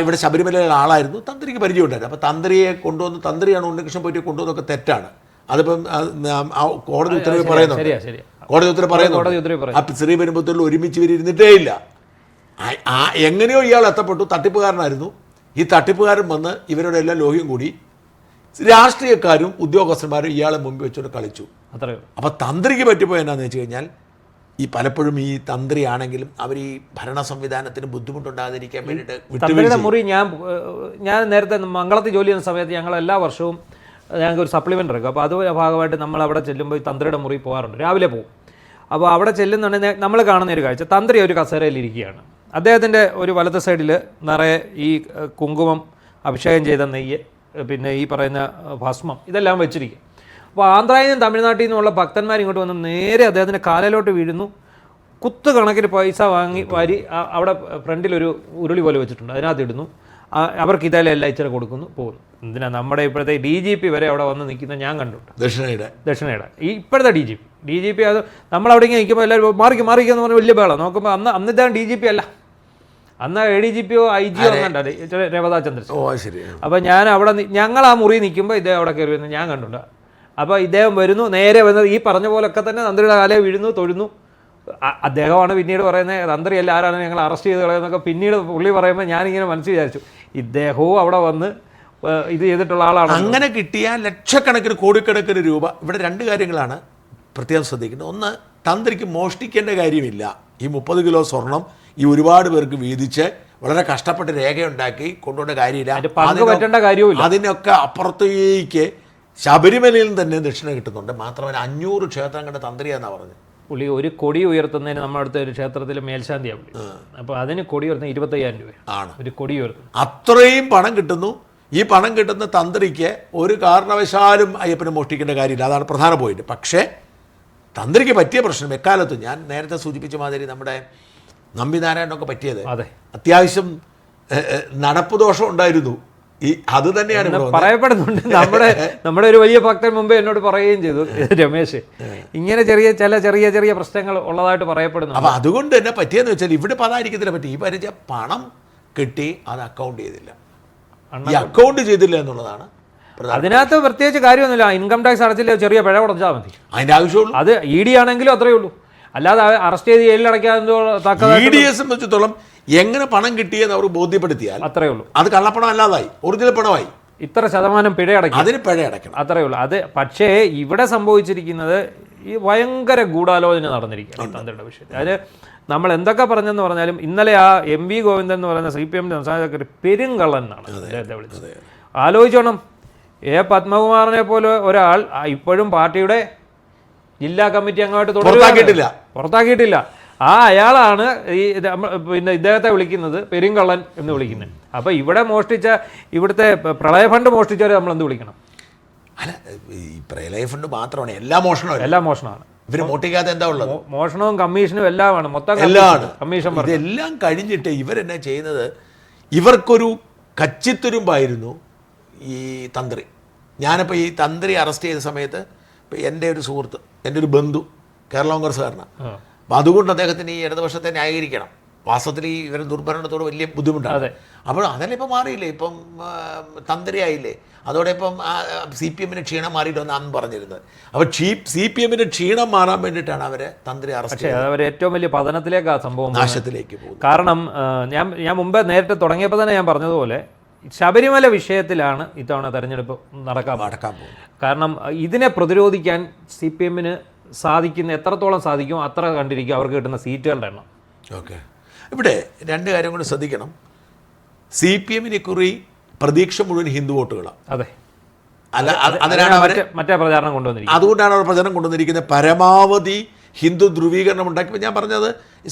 [SPEAKER 1] ഇവിടെ ശബരിമലയിലെ ആളായിരുന്നു, തന്ത്രിക്ക് പരിചയം ഉണ്ടായിരുന്നു. അപ്പോൾ തന്ത്രിയെ കൊണ്ടുവന്ന്, തന്ത്രിയാണ് ഉണ്ണികൃഷ്ണൻ പോറ്റിയെ കൊണ്ടുവന്നൊക്കെ തെറ്റാണ്. അതിപ്പം കോടതി ഉത്തരവ് പറയുന്നുണ്ട്. കോടതി ഉത്തരവ് പറയുന്നുണ്ട്. ആ ശ്രീപെരുമ്പത്തൂരിൽ ഒരുമിച്ച് ഇവരിരുന്നിട്ടേ ഇല്ല. എങ്ങനെയോ ഇയാൾ എത്തപ്പെട്ടു. തട്ടിപ്പുകാരനായിരുന്നു. ഈ തട്ടിപ്പുകാരൻ വന്ന് ഇവരുടെ എല്ലാം ലോഹ്യം കൂടി രാഷ്ട്രീയക്കാരും ഉദ്യോഗസ്ഥന്മാരും ഇയാളെ മുമ്പിൽ വെച്ചുകൊണ്ട് കളിച്ചു. അപ്പോൾ തന്ത്രിക്ക് പറ്റിപ്പോയി എന്നാന്ന് വെച്ച് കഴിഞ്ഞാൽ, ഈ പലപ്പോഴും ഈ തന്ത്രിയാണെങ്കിലും അവർ ഈ ഭരണ സംവിധാനത്തിന് ബുദ്ധിമുട്ടുണ്ടാകാതിരിക്കാൻ വേണ്ടിയിട്ട്
[SPEAKER 2] മുറി ഞാൻ നേരത്തെ മംഗളത്തിൽ ജോലി ചെയ്യുന്ന സമയത്ത് ഞങ്ങൾ എല്ലാ വർഷവും ഞങ്ങൾക്ക് ഒരു സപ്ലിമെൻ്റ് എടുക്കും. അപ്പോൾ അത് ഭാഗമായിട്ട് നമ്മൾ അവിടെ ചെല്ലുമ്പോൾ ഈ തന്ത്രിയുടെ മുറി പോകാറുണ്ട്. രാവിലെ പോകും. അപ്പോൾ അവിടെ ചെല്ലുന്നുണ്ടെങ്കിൽ നമ്മൾ കാണുന്ന ഒരു കാഴ്ച, തന്ത്രി ഒരു കസേരയിലിരിക്കുകയാണ്. അദ്ദേഹത്തിൻ്റെ ഒരു വലത്തെ സൈഡിൽ നിറയെ ഈ കുങ്കുമം, അഭിഷേകം ചെയ്ത നെയ്യ്, പിന്നെ ഈ പറയുന്ന ഭസ്മം, ഇതെല്ലാം വെച്ചിരിക്കും. അപ്പോൾ ആന്ധ്രയിൽ നിന്നും തമിഴ്നാട്ടിൽ നിന്നുമുള്ള ഭക്തന്മാർ ഇങ്ങോട്ട് വന്ന് നേരെ അദ്ദേഹത്തിൻ്റെ കാലിലോട്ട് വീഴുന്നു. കുത്തു കണക്കിന് പൈസ വാരി അവിടെ ഫ്രണ്ടിലൊരു ഉരുളി പോലെ വെച്ചിട്ടുണ്ട്, അതിനകത്ത് ഇടുന്നു. അവർക്ക് ഇതെല്ലാം ഇച്ചിരി കൊടുക്കുന്നു, പോകുന്നു. എന്തിനാ നമ്മുടെ ഇപ്പോഴത്തെ DGP വരെ അവിടെ വന്ന് നിൽക്കുന്നത് ഞാൻ കണ്ടിട്ടുണ്ട്. ദക്ഷിണയുടെ ഈ ഇപ്പോഴത്തെ DGP അത് നമ്മളവിടെ ഇങ്ങനെ നിൽക്കുമ്പോൾ എല്ലാവരും മാറിക്കെന്ന് പറഞ്ഞാൽ വലിയ ബഹളം. നോക്കുമ്പോൾ അന്ന് ഇതാണ് DGP അല്ല, അന്ന് ADGPയോ IGയോ കണ്ടത് രേവതാ ചന്ദ്രശേഖരൻ. അപ്പോൾ ഞാൻ അവിടെ ഞങ്ങൾ ആ മുറി നിൽക്കുമ്പോൾ ഇദ്ദേഹം അവിടെ കയറി വരുന്നത് ഞാൻ കണ്ടിട്ടുണ്ട്. അപ്പോൾ ഇദ്ദേഹം വരുന്നു, നേരെ വന്നത് ഈ പറഞ്ഞ പോലൊക്കെ തന്നെ തന്ത്രിയുടെ കാലേ വീഴുന്നു, തൊഴുന്നു. അദ്ദേഹമാണ് പിന്നീട് പറയുന്നത് തന്ത്രിയല്ല, ആരാണ് ഞങ്ങൾ അറസ്റ്റ് ചെയ്ത് കളയുന്നതൊക്കെ പിന്നീട് പുള്ളി പറയുമ്പോൾ ഞാനിങ്ങനെ മനസ്സിൽ വിചാരിച്ചു, ഇദ്ദേഹവും അവിടെ വന്ന് ഇത് ചെയ്തിട്ടുള്ള ആളാണ്.
[SPEAKER 1] അങ്ങനെ കിട്ടിയ ലക്ഷക്കണക്കിന് കോടിക്കണക്കിന് രൂപ. ഇവിടെ 2 കാര്യങ്ങളാണ് പ്രത്യേകം ശ്രദ്ധിക്കുന്നത്. ഒന്ന്, തന്ത്രിക്ക് മോഷ്ടിക്കേണ്ട കാര്യമില്ല. ഈ 30 കിലോ സ്വർണം ഈ ഒരുപാട് പേർക്ക് വീതിച്ച് വളരെ കഷ്ടപ്പെട്ട് രേഖയുണ്ടാക്കി കൊണ്ടുപോകേണ്ട കാര്യമില്ല. അതിനൊക്കെ അപ്പുറത്തേക്ക് ശബരിമലയിൽ തന്നെ ദക്ഷിണ കിട്ടുന്നുണ്ട്. മാത്രമല്ല 500 ക്ഷേത്രങ്ങളുടെ തന്ത്രിയാണെന്നാണ് പറഞ്ഞത്.
[SPEAKER 2] പുള്ളി ഒരു കൊടി ഉയർത്തുന്നതിന് നമ്മുടെ അടുത്ത ഒരു ക്ഷേത്രത്തിൽ മേൽശാന്തിയാണ് പുള്ളി. അപ്പോൾ അതിന് കൊടി ഉയർത്തുന്ന 25,000 രൂപയാണ് ഒരു കൊടി ഉയർത്തുന്നത്. അത്രയും
[SPEAKER 1] പണം കിട്ടുന്നു. ഈ പണം കിട്ടുന്ന തന്ത്രിക്ക് ഒരു കാരണവശാലും അയ്യപ്പനെ മോഷ്ടിക്കേണ്ട കാര്യമില്ല. അതാണ് പ്രധാന പോയിന്റ്. പക്ഷേ തന്ത്രിക്ക് പറ്റിയ പ്രശ്നം എക്കാലത്തും ഞാൻ നേരത്തെ സൂചിപ്പിച്ച മാതിരി നമ്മുടെ നമ്പിനാരായണനൊക്കെ പറ്റിയത് അത്യാവശ്യം നടപ്പ് ദോഷം ഉണ്ടായിരുന്നു. അത് തന്നെയാണ്
[SPEAKER 2] പറയപ്പെടുന്നുണ്ട്. നമ്മുടെ ഒരു വലിയ ഭക്തൻ മുമ്പേ എന്നോട് പറയുകയും ചെയ്തു, രമേശ്, ഇങ്ങനെ ചെറിയ ചെറിയ പ്രശ്നങ്ങൾ ഉള്ളതായിട്ട് പറയപ്പെടുന്നു.
[SPEAKER 1] അപ്പോൾ അതുകൊണ്ട് തന്നെ പറ്റിയെന്ന് വെച്ചാൽ ഇവിടെ പതായിരിക്കത്തില്ല പറ്റി. ഈ പരിചയ പണം കിട്ടി, അത് അക്കൗണ്ട് ചെയ്തില്ല. ഈ അക്കൗണ്ട് ചെയ്തില്ല എന്നുള്ളതാണ്
[SPEAKER 2] അതിനകത്ത് പ്രത്യേകിച്ച് കാര്യമൊന്നുമില്ല. ഇൻകം ടാക്സ് അടച്ചില്ല, ചെറിയ പിഴ കൊടുത്താൽ മതി,
[SPEAKER 1] അതിന്റെ ആവശ്യമുള്ളൂ.
[SPEAKER 2] അത് ED ആണെങ്കിലും അത്രയേ ഉള്ളൂ. അല്ലാതെ അറസ്റ്റ് ചെയ്ത് ജയിലിലടയ്ക്കാൻ
[SPEAKER 1] EDയെ സംബന്ധിച്ചിടത്തോളം എങ്ങനെ പണം കിട്ടിയെന്ന് അവർ ബോധ്യപ്പെടുത്തിയാൽ
[SPEAKER 2] അത്രയേ ഉള്ളൂ.
[SPEAKER 1] അത് കള്ളപ്പണം അല്ലാതായി, ഒറിജിനൽ പണമായി.
[SPEAKER 2] ഇത്ര ശതമാനം പിഴ അടയ്ക്കും,
[SPEAKER 1] അതിന് പിഴ അടയ്ക്കണം,
[SPEAKER 2] അത്രയേ ഉള്ളൂ. അത് പക്ഷേ ഇവിടെ സംഭവിച്ചിരിക്കുന്നത് ഈ ഭയങ്കര ഗൂഢാലോചന നടന്നിരിക്കുകയാണ് തന്ത്രിയുടെ വിഷയത്തിൽ. അതിന് നമ്മൾ എന്തൊക്കെ പറഞ്ഞെന്ന് പറഞ്ഞാലും ഇന്നലെ ആ MV ഗോവിന്ദൻ എന്ന് പറയുന്ന CPM സംസ്ഥാന സെക്രട്ടറി പെരുങ്കള്ളൻ എന്നാണ് അദ്ദേഹത്തെ വിളിച്ചത്. ആലോചിച്ചോണം, പത്മകുമാറിനെ പോലെ ഒരാൾ ഇപ്പോഴും പാർട്ടിയുടെ ജില്ലാ കമ്മിറ്റി അംഗമായിട്ട് പുറത്താക്കിയിട്ടില്ല. അയാളാണ് പിന്നെ ഇദ്ദേഹത്തെ വിളിക്കുന്നത് പെരുങ്കള്ളൻ എന്ന് വിളിക്കുന്നത്. അപ്പോൾ ഇവിടെ മോഷ്ടിച്ച, ഇവിടുത്തെ പ്രളയ ഫണ്ട് മോഷ്ടിച്ചവരെ നമ്മൾ എന്ത് വിളിക്കണം?
[SPEAKER 1] അല്ല, ഈ പ്രളയ ഫണ്ട് മാത്രമാണ്, എല്ലാ മോഷണമാണ്. ഇവര് മോട്ടിക്കാതെ എന്താ ഉള്ളത്?
[SPEAKER 2] മോഷണവും കമ്മീഷനും എല്ലാമാണ്, മൊത്തം കമ്മീഷൻ.
[SPEAKER 1] ഇതെല്ലാം കഴിഞ്ഞിട്ട് ഇവരെന്നാ ചെയ്യുന്നത്? ഇവർക്കൊരു കച്ചിത്തുരുമ്പായിരുന്നു ഈ തന്ത്രി. ഞാനിപ്പോൾ ഈ തന്ത്രി അറസ്റ്റ് ചെയ്ത സമയത്ത് എൻ്റെ ഒരു സുഹൃത്ത്, എൻ്റെ ഒരു ബന്ധു കേരള കോൺഗ്രസ്സുകാരനാണ്. അപ്പം അതുകൊണ്ട് അദ്ദേഹത്തിന് ഈ ഇടതുപക്ഷത്തെ ന്യായീകരിക്കണം. വാസ്തവത്തിൽ ഈ ഇവരുടെ ദുർഭരണത്തോട് വലിയ ബുദ്ധിമുട്ടാണ്. അപ്പോൾ അതെല്ലാം ഇപ്പം മാറിയില്ലേ, ഇപ്പം തന്ത്രിയായില്ലേ, അതോടെ ഇപ്പം CPM ക്ഷീണം മാറിയിട്ടൊന്ന് അന്ന് പറഞ്ഞിരുന്നത്. അപ്പോൾ CPM ക്ഷീണം മാറാൻ വേണ്ടിയിട്ടാണ് അവരെ തന്ത്രി അറസ്റ്റ് ചെയ്തത്.
[SPEAKER 2] അവർ ഏറ്റവും വലിയ പതനത്തിലേക്ക് ആ സംഭവം,
[SPEAKER 1] നാശത്തിലേക്ക് പോകും.
[SPEAKER 2] കാരണം ഞാൻ മുമ്പേ നേരിട്ട് തുടങ്ങിയപ്പോൾ തന്നെ ഞാൻ പറഞ്ഞതുപോലെ ശബരിമല വിഷയത്തിലാണ് ഇത്തവണ തെരഞ്ഞെടുപ്പ് നടക്കാൻ പോകുന്നത്. കാരണം ഇതിനെ പ്രതിരോധിക്കാൻ CPM സാധിക്കുന്ന എത്രത്തോളം സാധിക്കും അത്ര കണ്ടിരിക്കും അവർക്ക് കിട്ടുന്ന സീറ്റുകളുടെ എണ്ണം.
[SPEAKER 1] ഓക്കെ, ഇവിടെ രണ്ട് കാര്യം കൂടി ശ്രദ്ധിക്കണം. CPM കുറി പ്രതീക്ഷ മുഴുവൻ ഹിന്ദു വോട്ടുകളാണ്.
[SPEAKER 2] അതെ,
[SPEAKER 1] അതിനാണ് അവർ
[SPEAKER 2] മറ്റേ പ്രചാരണം കൊണ്ടുവന്നിരിക്കുന്നത്.
[SPEAKER 1] അതുകൊണ്ടാണ് അവർ പ്രചരണം കൊണ്ടുവന്നിരിക്കുന്നത്. പരമാവധി ഹിന്ദു ധ്രുവീകരണം ഉണ്ടാക്കി. ഞാൻ പറഞ്ഞത്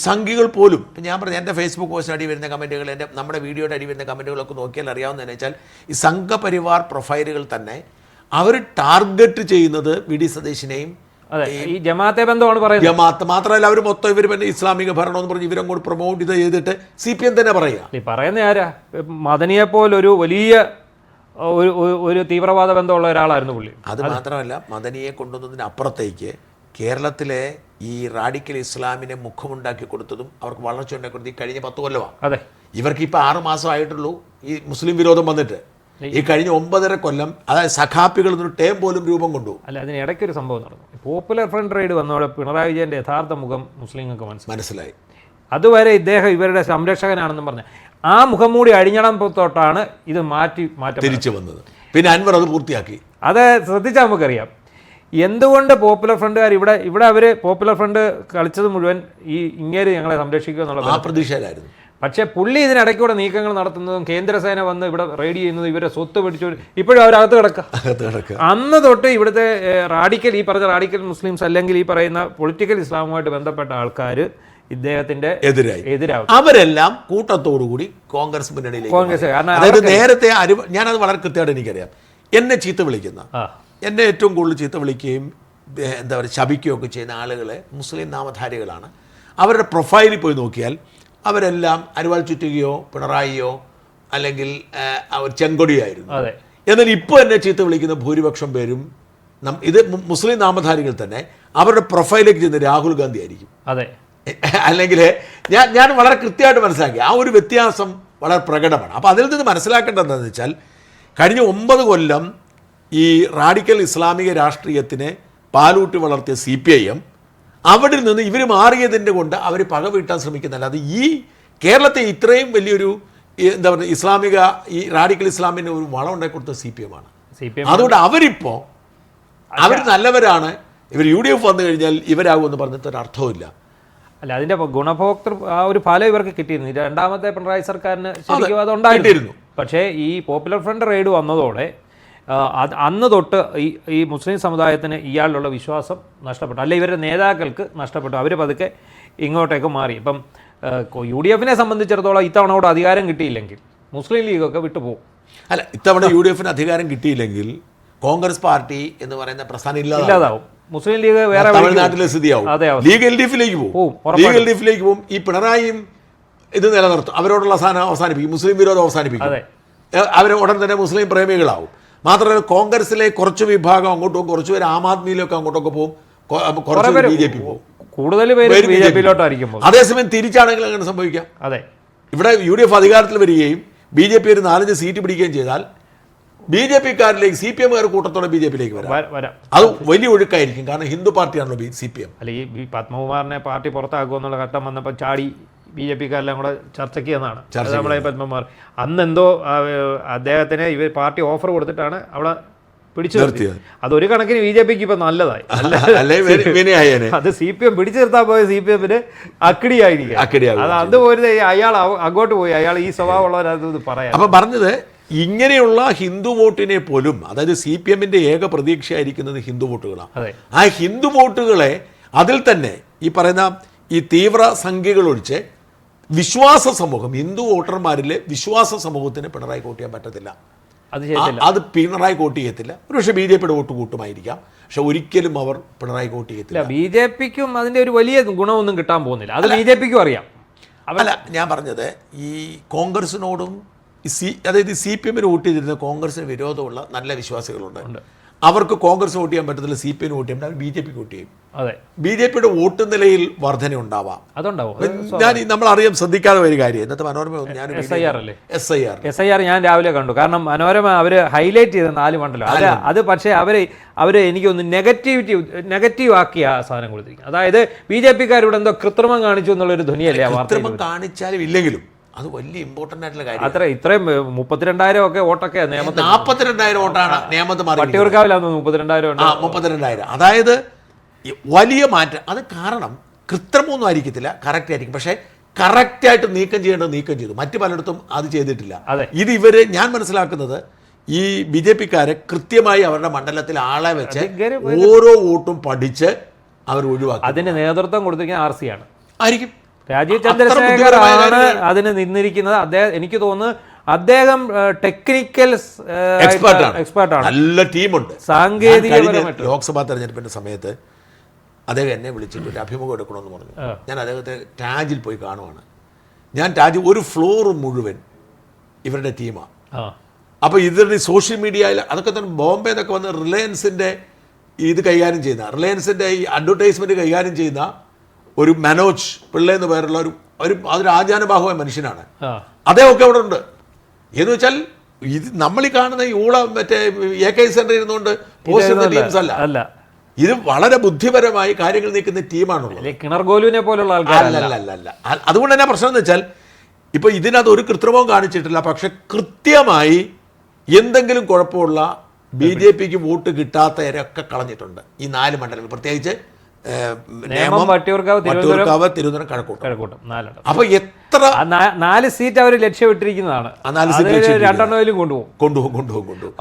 [SPEAKER 1] സംഘികൾ പോലും, ഇപ്പം ഞാൻ പറഞ്ഞ എൻ്റെ ഫേസ്ബുക്ക് പോസ്റ്റിന് അടി വരുന്ന കമൻറ്റുകൾ, നമ്മുടെ വീഡിയോയുടെ അടി വരുന്ന കമൻറ്റുകളൊക്കെ നോക്കിയാൽ അറിയാവുന്നതെന്ന് വെച്ചാൽ ഈ സംഘപരിവാർ പ്രൊഫൈലുകൾ തന്നെ അവർ ടാർഗറ്റ് ചെയ്യുന്നത് VD സതീശിനെയും
[SPEAKER 2] ഈ ജമാഅത്തെ ബന്ധമാണ് പറയുന്നത്.
[SPEAKER 1] ജമാഅത്ത് മാത്രമല്ല, അവർ മൊത്തം ഇവർ പിന്നെ ഇസ്ലാമിക ഭരണം എന്ന് പറഞ്ഞ് ഇവരങ്ങോട്ട് പ്രൊമോട്ട് ചെയ്തിട്ട് CPM തന്നെ പറയുക.
[SPEAKER 2] ഈ പറയുന്ന ആരാ? മദനിയെ പോലൊരു വലിയ ഒരു തീവ്രവാദ ബന്ധമുള്ള ഒരാളായിരുന്നു പുള്ളി.
[SPEAKER 1] അത് മാത്രമല്ല, മദനിയെ കൊണ്ടുവന്നതിന് അപ്പുറത്തേക്ക് കേരളത്തിലെ ഈ റാഡിക്കൽ ഇസ്ലാമിനെ മുഖമുണ്ടാക്കി കൊടുത്തതും അവർക്ക് വളർച്ച ഉണ്ടാക്കി കൊടുത്തത് ഈ കഴിഞ്ഞ 10 കൊല്ലമാണ്.
[SPEAKER 2] അതെ,
[SPEAKER 1] ഇവർക്ക് ഇപ്പോൾ 6 മാസമായിട്ടുള്ളൂ ഈ മുസ്ലിം വിരോധം വന്നിട്ട്. ഈ കഴിഞ്ഞ 9.5 കൊല്ലം, അതായത് സഖാപ്പികൾ എന്നൊരു ടേം പോലും രൂപം കൊണ്ടു.
[SPEAKER 2] അല്ല, അതിന് ഇടയ്ക്കൊരു സംഭവം നടന്നു. പോപ്പുലർ ഫ്രണ്ട് റൈഡ് വന്നതോടെ പിണറായി വിജയൻ്റെ യഥാർത്ഥ മുഖം മുസ്ലിങ്ങൾക്ക് മനസ്സിലായി. അതുവരെ ഇദ്ദേഹം ഇവരുടെ സംരക്ഷകനാണെന്നും പറഞ്ഞ് ആ മുഖം മൂടി അഴിഞ്ഞണം തൊട്ടാണ് ഇത് മാറ്റം
[SPEAKER 1] തിരിച്ചു വന്നത്. പിന്നെ അൻവർ അത് പൂർത്തിയാക്കി.
[SPEAKER 2] അത് ശ്രദ്ധിച്ചാൽ നമുക്കറിയാം എന്തുകൊണ്ട് പോപ്പുലർ ഫ്രണ്ടുകാർ ഇവിടെ അവർ പോപ്പുലർ ഫ്രണ്ട് കളിച്ചത് മുഴുവൻ ഈ ഇങ്ങേര് ഞങ്ങളെ സംരക്ഷിക്കുക എന്നുള്ള
[SPEAKER 1] പ്രതീക്ഷയിലായിരുന്നു.
[SPEAKER 2] പക്ഷേ പുള്ളി ഇതിനിടയ്ക്കൂടെ നീക്കങ്ങൾ നടത്തുന്നതും കേന്ദ്രസേന വന്ന് ഇവിടെ റെയ്ഡ് ചെയ്യുന്നതും ഇവരെ സ്വത്ത് പിടിച്ചു ഇപ്പോഴും അവരകത്ത് കിടക്കുക. അന്ന് തൊട്ട് ഇവിടുത്തെ റാഡിക്കൽ, ഈ പറഞ്ഞ റാഡിക്കൽ മുസ്ലിംസ് അല്ലെങ്കിൽ ഈ പറയുന്ന പൊളിറ്റിക്കൽ ഇസ്ലാമുമായിട്ട് ബന്ധപ്പെട്ട ആൾക്കാർ ഇദ്ദേഹത്തിന്റെ എതിരാവും.
[SPEAKER 1] അവരെല്ലാം കൂട്ടത്തോടുകൂടി കോൺഗ്രസ് മുന്നണിയിലേക്ക്. അതായത് നേരത്തെ ഞാനത് വളരെ കൃത്യമായിട്ട് എനിക്കറിയാം. എന്നെ ചീത്ത വിളിക്കുന്ന, എന്നെ ഏറ്റവും കൂടുതൽ ചീത്ത വിളിക്കുകയും എന്താ പറയുക ശപിക്കുകയൊക്കെ ചെയ്യുന്ന ആളുകൾ മുസ്ലിം നാമധാരികളാണ്. അവരുടെ പ്രൊഫൈലിൽ പോയി നോക്കിയാൽ അവരെല്ലാം അരിവാൾ ചുറ്റുകയോ പിണറായിയോ അല്ലെങ്കിൽ ചെങ്കൊടിയായിരുന്നു. എന്നാൽ ഇപ്പോൾ എന്നെ ചീത്ത വിളിക്കുന്ന ഭൂരിപക്ഷം പേരും ഇത് മുസ്ലിം നാമധാരികൾ തന്നെ. അവരുടെ പ്രൊഫൈലിലേക്ക് ചെന്ന് രാഹുൽ ഗാന്ധി ആയിരിക്കും.
[SPEAKER 2] അതെ,
[SPEAKER 1] അല്ലെങ്കിൽ ഞാൻ വളരെ കൃത്യമായിട്ട് മനസ്സിലാക്കി ആ ഒരു വ്യത്യാസം വളരെ പ്രകടമാണ്. അപ്പോൾ അതിൽ നിന്ന് മനസ്സിലാക്കേണ്ടത് എന്താണെന്ന് വെച്ചാൽ കഴിഞ്ഞ 9 കൊല്ലം ഈ റാഡിക്കൽ ഇസ്ലാമിക രാഷ്ട്രീയത്തിനെ പാലൂട്ടി വളർത്തിയ CPIM അവിടെ നിന്ന് ഇവർ മാറിയതിൻ്റെ കൊണ്ട് അവർ പക വീട്ടാൻ ശ്രമിക്കുന്നില്ല. അത് ഈ കേരളത്തെ ഇത്രയും വലിയൊരു എന്താ പറയുക ഇസ്ലാമിക ഈ റാഡിക്കൽ ഇസ്ലാമിന് ഒരു വളം ഉണ്ടാക്കി കൊടുത്ത CPM ആണ്. അതുകൊണ്ട് അവരിപ്പോൾ അവർ നല്ലവരാണ്, ഇവർ UDF വന്നു കഴിഞ്ഞാൽ ഇവരാകുമെന്ന് പറഞ്ഞിട്ട് ഒരു അർത്ഥവുമില്ല.
[SPEAKER 2] അല്ല, അതിൻ്റെ ഗുണഭോക്തൃ ആ ഒരു ഫലം ഇവർക്ക് കിട്ടിയിരുന്നു. രണ്ടാമത്തെ പിണറായി സർക്കാരിന് ശരിക്കും അതുണ്ടായിരുന്നു. പക്ഷേ ഈ പോപ്പുലർ ഫ്രണ്ട് റെയ്ഡ് വന്നതോടെ അന്ന് തൊട്ട് ഈ മുസ്ലിം സമുദായത്തിന് ഇയാളിലുള്ള വിശ്വാസം നഷ്ടപ്പെട്ടു, അല്ലെ ഇവരുടെ നേതാക്കൾക്ക് നഷ്ടപ്പെട്ടു. അവർ പതുക്കെ ഇങ്ങോട്ടേക്ക് മാറി. ഇപ്പം UDFനെ സംബന്ധിച്ചിടത്തോളം ഇത്തവണ കൂടെ അധികാരം കിട്ടിയില്ലെങ്കിൽ മുസ്ലിം ലീഗൊക്കെ വിട്ടുപോകും.
[SPEAKER 1] അല്ല, ഇത്തവണ UDFന് അധികാരം കിട്ടിയില്ലെങ്കിൽ കോൺഗ്രസ് പാർട്ടി എന്ന് പറയുന്ന പ്രസ്ഥാനം ഇല്ലാതാവും.
[SPEAKER 2] മുസ്ലിം ലീഗ് വേറെ
[SPEAKER 1] തമിഴ്നാട്ടിലെ സ്ഥിതിയാവും. ലീഗ് LDFിലേക്ക് പോകും. ലീഗ് LDFിലേക്ക് പോകും. ഈ പിണറായിയും ഇത് നിലനിർത്തും. അവരോടുള്ള അവസാനിപ്പിക്കും, മുസ്ലിം വിരോധം അവസാനിപ്പിക്കും. അവർ ഉടൻ തന്നെ മുസ്ലിം പ്രേമികളാവും. മാത്രമല്ല കോൺഗ്രസിലെ കുറച്ച് വിഭാഗം അങ്ങോട്ടും പോകും, കുറച്ച് പേര് ആം ആദ്മിയിലൊക്കെ അങ്ങോട്ടൊക്കെ പോകും, കുറച്ച് പേര് BJP പോകും,
[SPEAKER 2] കൂടുതൽ പേര് BJPയിലോട്ടായിരിക്കും.
[SPEAKER 1] അതേസമയം തിരിച്ചാണെങ്കിൽ അങ്ങനെ സംഭവിക്കാം.
[SPEAKER 2] അതെ,
[SPEAKER 1] ഇവിടെ UDF അധികാരത്തിൽ വരികയും BJP ഒരു 4-5 സീറ്റ് പിടിക്കുകയും ചെയ്താൽ BJP-കാരിലേക്ക് CPM-കാർ കൂട്ടത്തോടെ BJP-യിലേക്ക് വരാം. അത് വലിയ ഒഴുക്കായിരിക്കും, കാരണം ഹിന്ദു പാർട്ടിയാണല്ലോ CPM.
[SPEAKER 2] അല്ല, ഈ പത്മകുമാറിനെ പാർട്ടി പുറത്താക്കുമെന്നുള്ള ഘട്ടം വന്നപ്പോൾ ചാടി BJP-കാരെല്ലാം കൂടെ ചർച്ചയ്ക്ക് എന്നാണ് നമ്മളെ പത്മകുമാർ. അന്നെന്തോ അദ്ദേഹത്തിന് ഇവർ പാർട്ടി ഓഫർ കൊടുത്തിട്ടാണ് അവിടെ പിടിച്ചു നിർത്തിയത്. അതൊരു കണക്കിന് BJP-ക്ക് ഇപ്പം നല്ലതായി. അത് CPM പിടിച്ചു നിർത്താൻ പോയ CPM-ന് അക്കിടിയായിരിക്കും. അതുപോലെ അയാൾ അങ്ങോട്ട് പോയി, അയാൾ ഈ സ്വഭാവമുള്ളവരത് പറയാം.
[SPEAKER 1] അപ്പം പറഞ്ഞത് ഇങ്ങനെയുള്ള ഹിന്ദു വോട്ടിനെ പോലും, അതായത് CPM-ന്റെ ഏക പ്രതീക്ഷയായിരിക്കുന്നത് ഹിന്ദു വോട്ടുകളാണ്. ആ ഹിന്ദു വോട്ടുകളെ അതിൽ തന്നെ ഈ പറയുന്ന ഈ തീവ്ര സംഖ്യകൾ ഒഴിച്ച് വിശ്വാസ സമൂഹം, ഹിന്ദു വോട്ടർമാരിലെ വിശ്വാസ സമൂഹത്തിന് പിണറായി വോട്ട് ചെയ്യാൻ പറ്റത്തില്ല. അത് പിണറായി വോട്ട് ചെയ്യത്തില്ല. ഒരുപക്ഷെ BJP-യുടെ വോട്ട് കൂട്ടുമായിരിക്കാം, പക്ഷെ ഒരിക്കലും അവർ പിണറായി വോട്ട് ചെയ്യത്തില്ല.
[SPEAKER 2] BJP-ക്കും അതിന്റെ ഒരു വലിയ ഗുണമൊന്നും കിട്ടാൻ പോകുന്നില്ല. അത് BJP-ക്കും അറിയാം.
[SPEAKER 1] അല്ല, ഞാൻ പറഞ്ഞത് ഈ കോൺഗ്രസിനോടും അതായത് CPM-ന് വോട്ട് ചെയ്തിരുന്ന കോൺഗ്രസിന് വിരോധമുള്ള നല്ല വിശ്വാസികളുണ്ട്. അവർക്ക് കോൺഗ്രസ് വോട്ട് ചെയ്യാൻ പറ്റത്തില്ല, CPM-ന് വോട്ട് ചെയ്യാൻ BJP-ക്ക് വോട്ട് ചെയ്യും.
[SPEAKER 2] അതെ,
[SPEAKER 1] BJP-യുടെ വോട്ട് നിലയിൽ വർധന ഉണ്ടാവാം. നമ്മളറിയാം, ശ്രദ്ധിക്കാതെ ഒരു കാര്യം, ഇന്നത്തെ മനോരമ
[SPEAKER 2] SIR ഞാൻ രാവിലെ കണ്ടു. കാരണം മനോരമ അവർ ഹൈലൈറ്റ് ചെയ്ത 4 മണ്ഡലം അത് പക്ഷേ അവര് എനിക്കൊന്ന് നെഗറ്റീവ് ആക്കിയ ആ സാധനം കൊടുത്തിരിക്കും. അതായത് BJP-കാരിവിടെ എന്തോ കൃത്രിമം കാണിച്ചു എന്നുള്ളൊരു ധ്വനിയല്ലേ.
[SPEAKER 1] കൃത്രിമം കാണിച്ചാലും ഇല്ലെങ്കിലും അത് വലിയ ഇമ്പോർട്ടന്റ് ആയിട്ടുള്ള കാര്യം.
[SPEAKER 2] ഇത്രയും 32,000 ഒക്കെ വോട്ടൊക്കെ
[SPEAKER 1] 42,000 വോട്ടാണ് നിയമത്ത് മാറി.
[SPEAKER 2] വട്ടിയൂർക്കാവിലാന്ന് 32,000.
[SPEAKER 1] അതായത് വലിയ മാറ്റം. അത് കാരണം കൃത്രിമൊന്നും ആയിരിക്കത്തില്ല, കറക്റ്റ് ആയിരിക്കും. പക്ഷേ കറക്റ്റായിട്ട് നീക്കം ചെയ്യേണ്ടത് നീക്കം ചെയ്തു. മറ്റു പലയിടത്തും അത് ചെയ്തിട്ടില്ല. ഇത് ഇവര്, ഞാൻ മനസ്സിലാക്കുന്നത്, ഈ BJP-കാരെ കൃത്യമായി അവരുടെ മണ്ഡലത്തിൽ ആളെ വെച്ച് ഓരോ വോട്ടും പഠിച്ച് അവർ ഒഴിവാക്കി.
[SPEAKER 2] അതിന് നേതൃത്വം കൊടുത്തിരിക്കുന്ന RC ആണ്
[SPEAKER 1] ആയിരിക്കും.
[SPEAKER 2] രാജീവ് ചന്ദ്രശേഖറാണ് അതിന് നിന്നിരിക്കുന്നത്. അദ്ദേഹം, എനിക്ക് തോന്നുന്നു അദ്ദേഹം ടെക്നിക്കൽ എക്സ്പെർട്ടാണ്.
[SPEAKER 1] നല്ല ടീമുണ്ട്.
[SPEAKER 2] സാങ്കേതികപരമായിട്ട്
[SPEAKER 1] ലോക്സഭാ തെരഞ്ഞെടുപ്പിന്റെ സമയത്ത് അദ്ദേഹം എന്നെ വിളിച്ചിട്ട് ഒരു അഭിമുഖം എടുക്കണമെന്ന് പറഞ്ഞു. ഞാൻ അദ്ദേഹത്തെ ടാജിൽ പോയി കാണുവാണ്. ഞാൻ ടാജ് ഒരു ഫ്ലോർ മുഴുവൻ ഇവരുടെ ടീമാണ്. അപ്പോൾ ഇവരുടെ സോഷ്യൽ മീഡിയയിൽ അതൊക്കെ തന്നെ ബോംബെ എന്നൊക്കെ വന്ന് റിലയൻസിൻ്റെ ഇത് കൈകാര്യം ചെയ്യുന്ന, റിലയൻസിൻ്റെ ഈ അഡ്വർടൈസ്മെൻറ്റ് കൈകാര്യം ചെയ്യുന്ന ഒരു മനോജ് പിള്ള എന്ന് പേരുള്ള അതൊരു ആചാരബാഹുവായ മനുഷ്യനാണ്. അദ്ദേഹമൊക്കെ അവിടെ ഉണ്ട്. എന്ന് വെച്ചാൽ ഇത് നമ്മൾ ഈ കാണുന്ന മറ്റേ AK സെന്റർ ഇരുന്നുകൊണ്ട് പോസ്റ്റ് ചെയ്യുന്ന ടീംസ് അല്ല. ഇത് വളരെ ബുദ്ധിപരമായി കാര്യങ്ങൾ നീക്കുന്ന ടീമാണുള്ളത്.
[SPEAKER 2] കിണർഗോലുവിനെ പോലുള്ള
[SPEAKER 1] അല്ല. അതുകൊണ്ട് തന്നെ പ്രശ്നം എന്ന് വെച്ചാൽ ഇപ്പൊ ഇതിനകത്ത് ഒരു കൃത്രിമവും കാണിച്ചിട്ടില്ല. പക്ഷെ കൃത്യമായി എന്തെങ്കിലും കുഴപ്പമുള്ള BJP-ക്ക് വോട്ട് കിട്ടാത്തവരൊക്കെ കളഞ്ഞിട്ടുണ്ട് ഈ 4 മണ്ഡലങ്ങൾ, പ്രത്യേകിച്ച്
[SPEAKER 2] വട്ടിയൂർക്കാവ്,
[SPEAKER 1] തിരുവനന്തപുരം, കഴക്കൂട്ടം. അപ്പൊ എത്ര
[SPEAKER 2] 4 സീറ്റ് അവർ ലക്ഷ്യമിട്ടിരിക്കുന്നതാണ്. 2
[SPEAKER 1] കൊണ്ടുപോകും.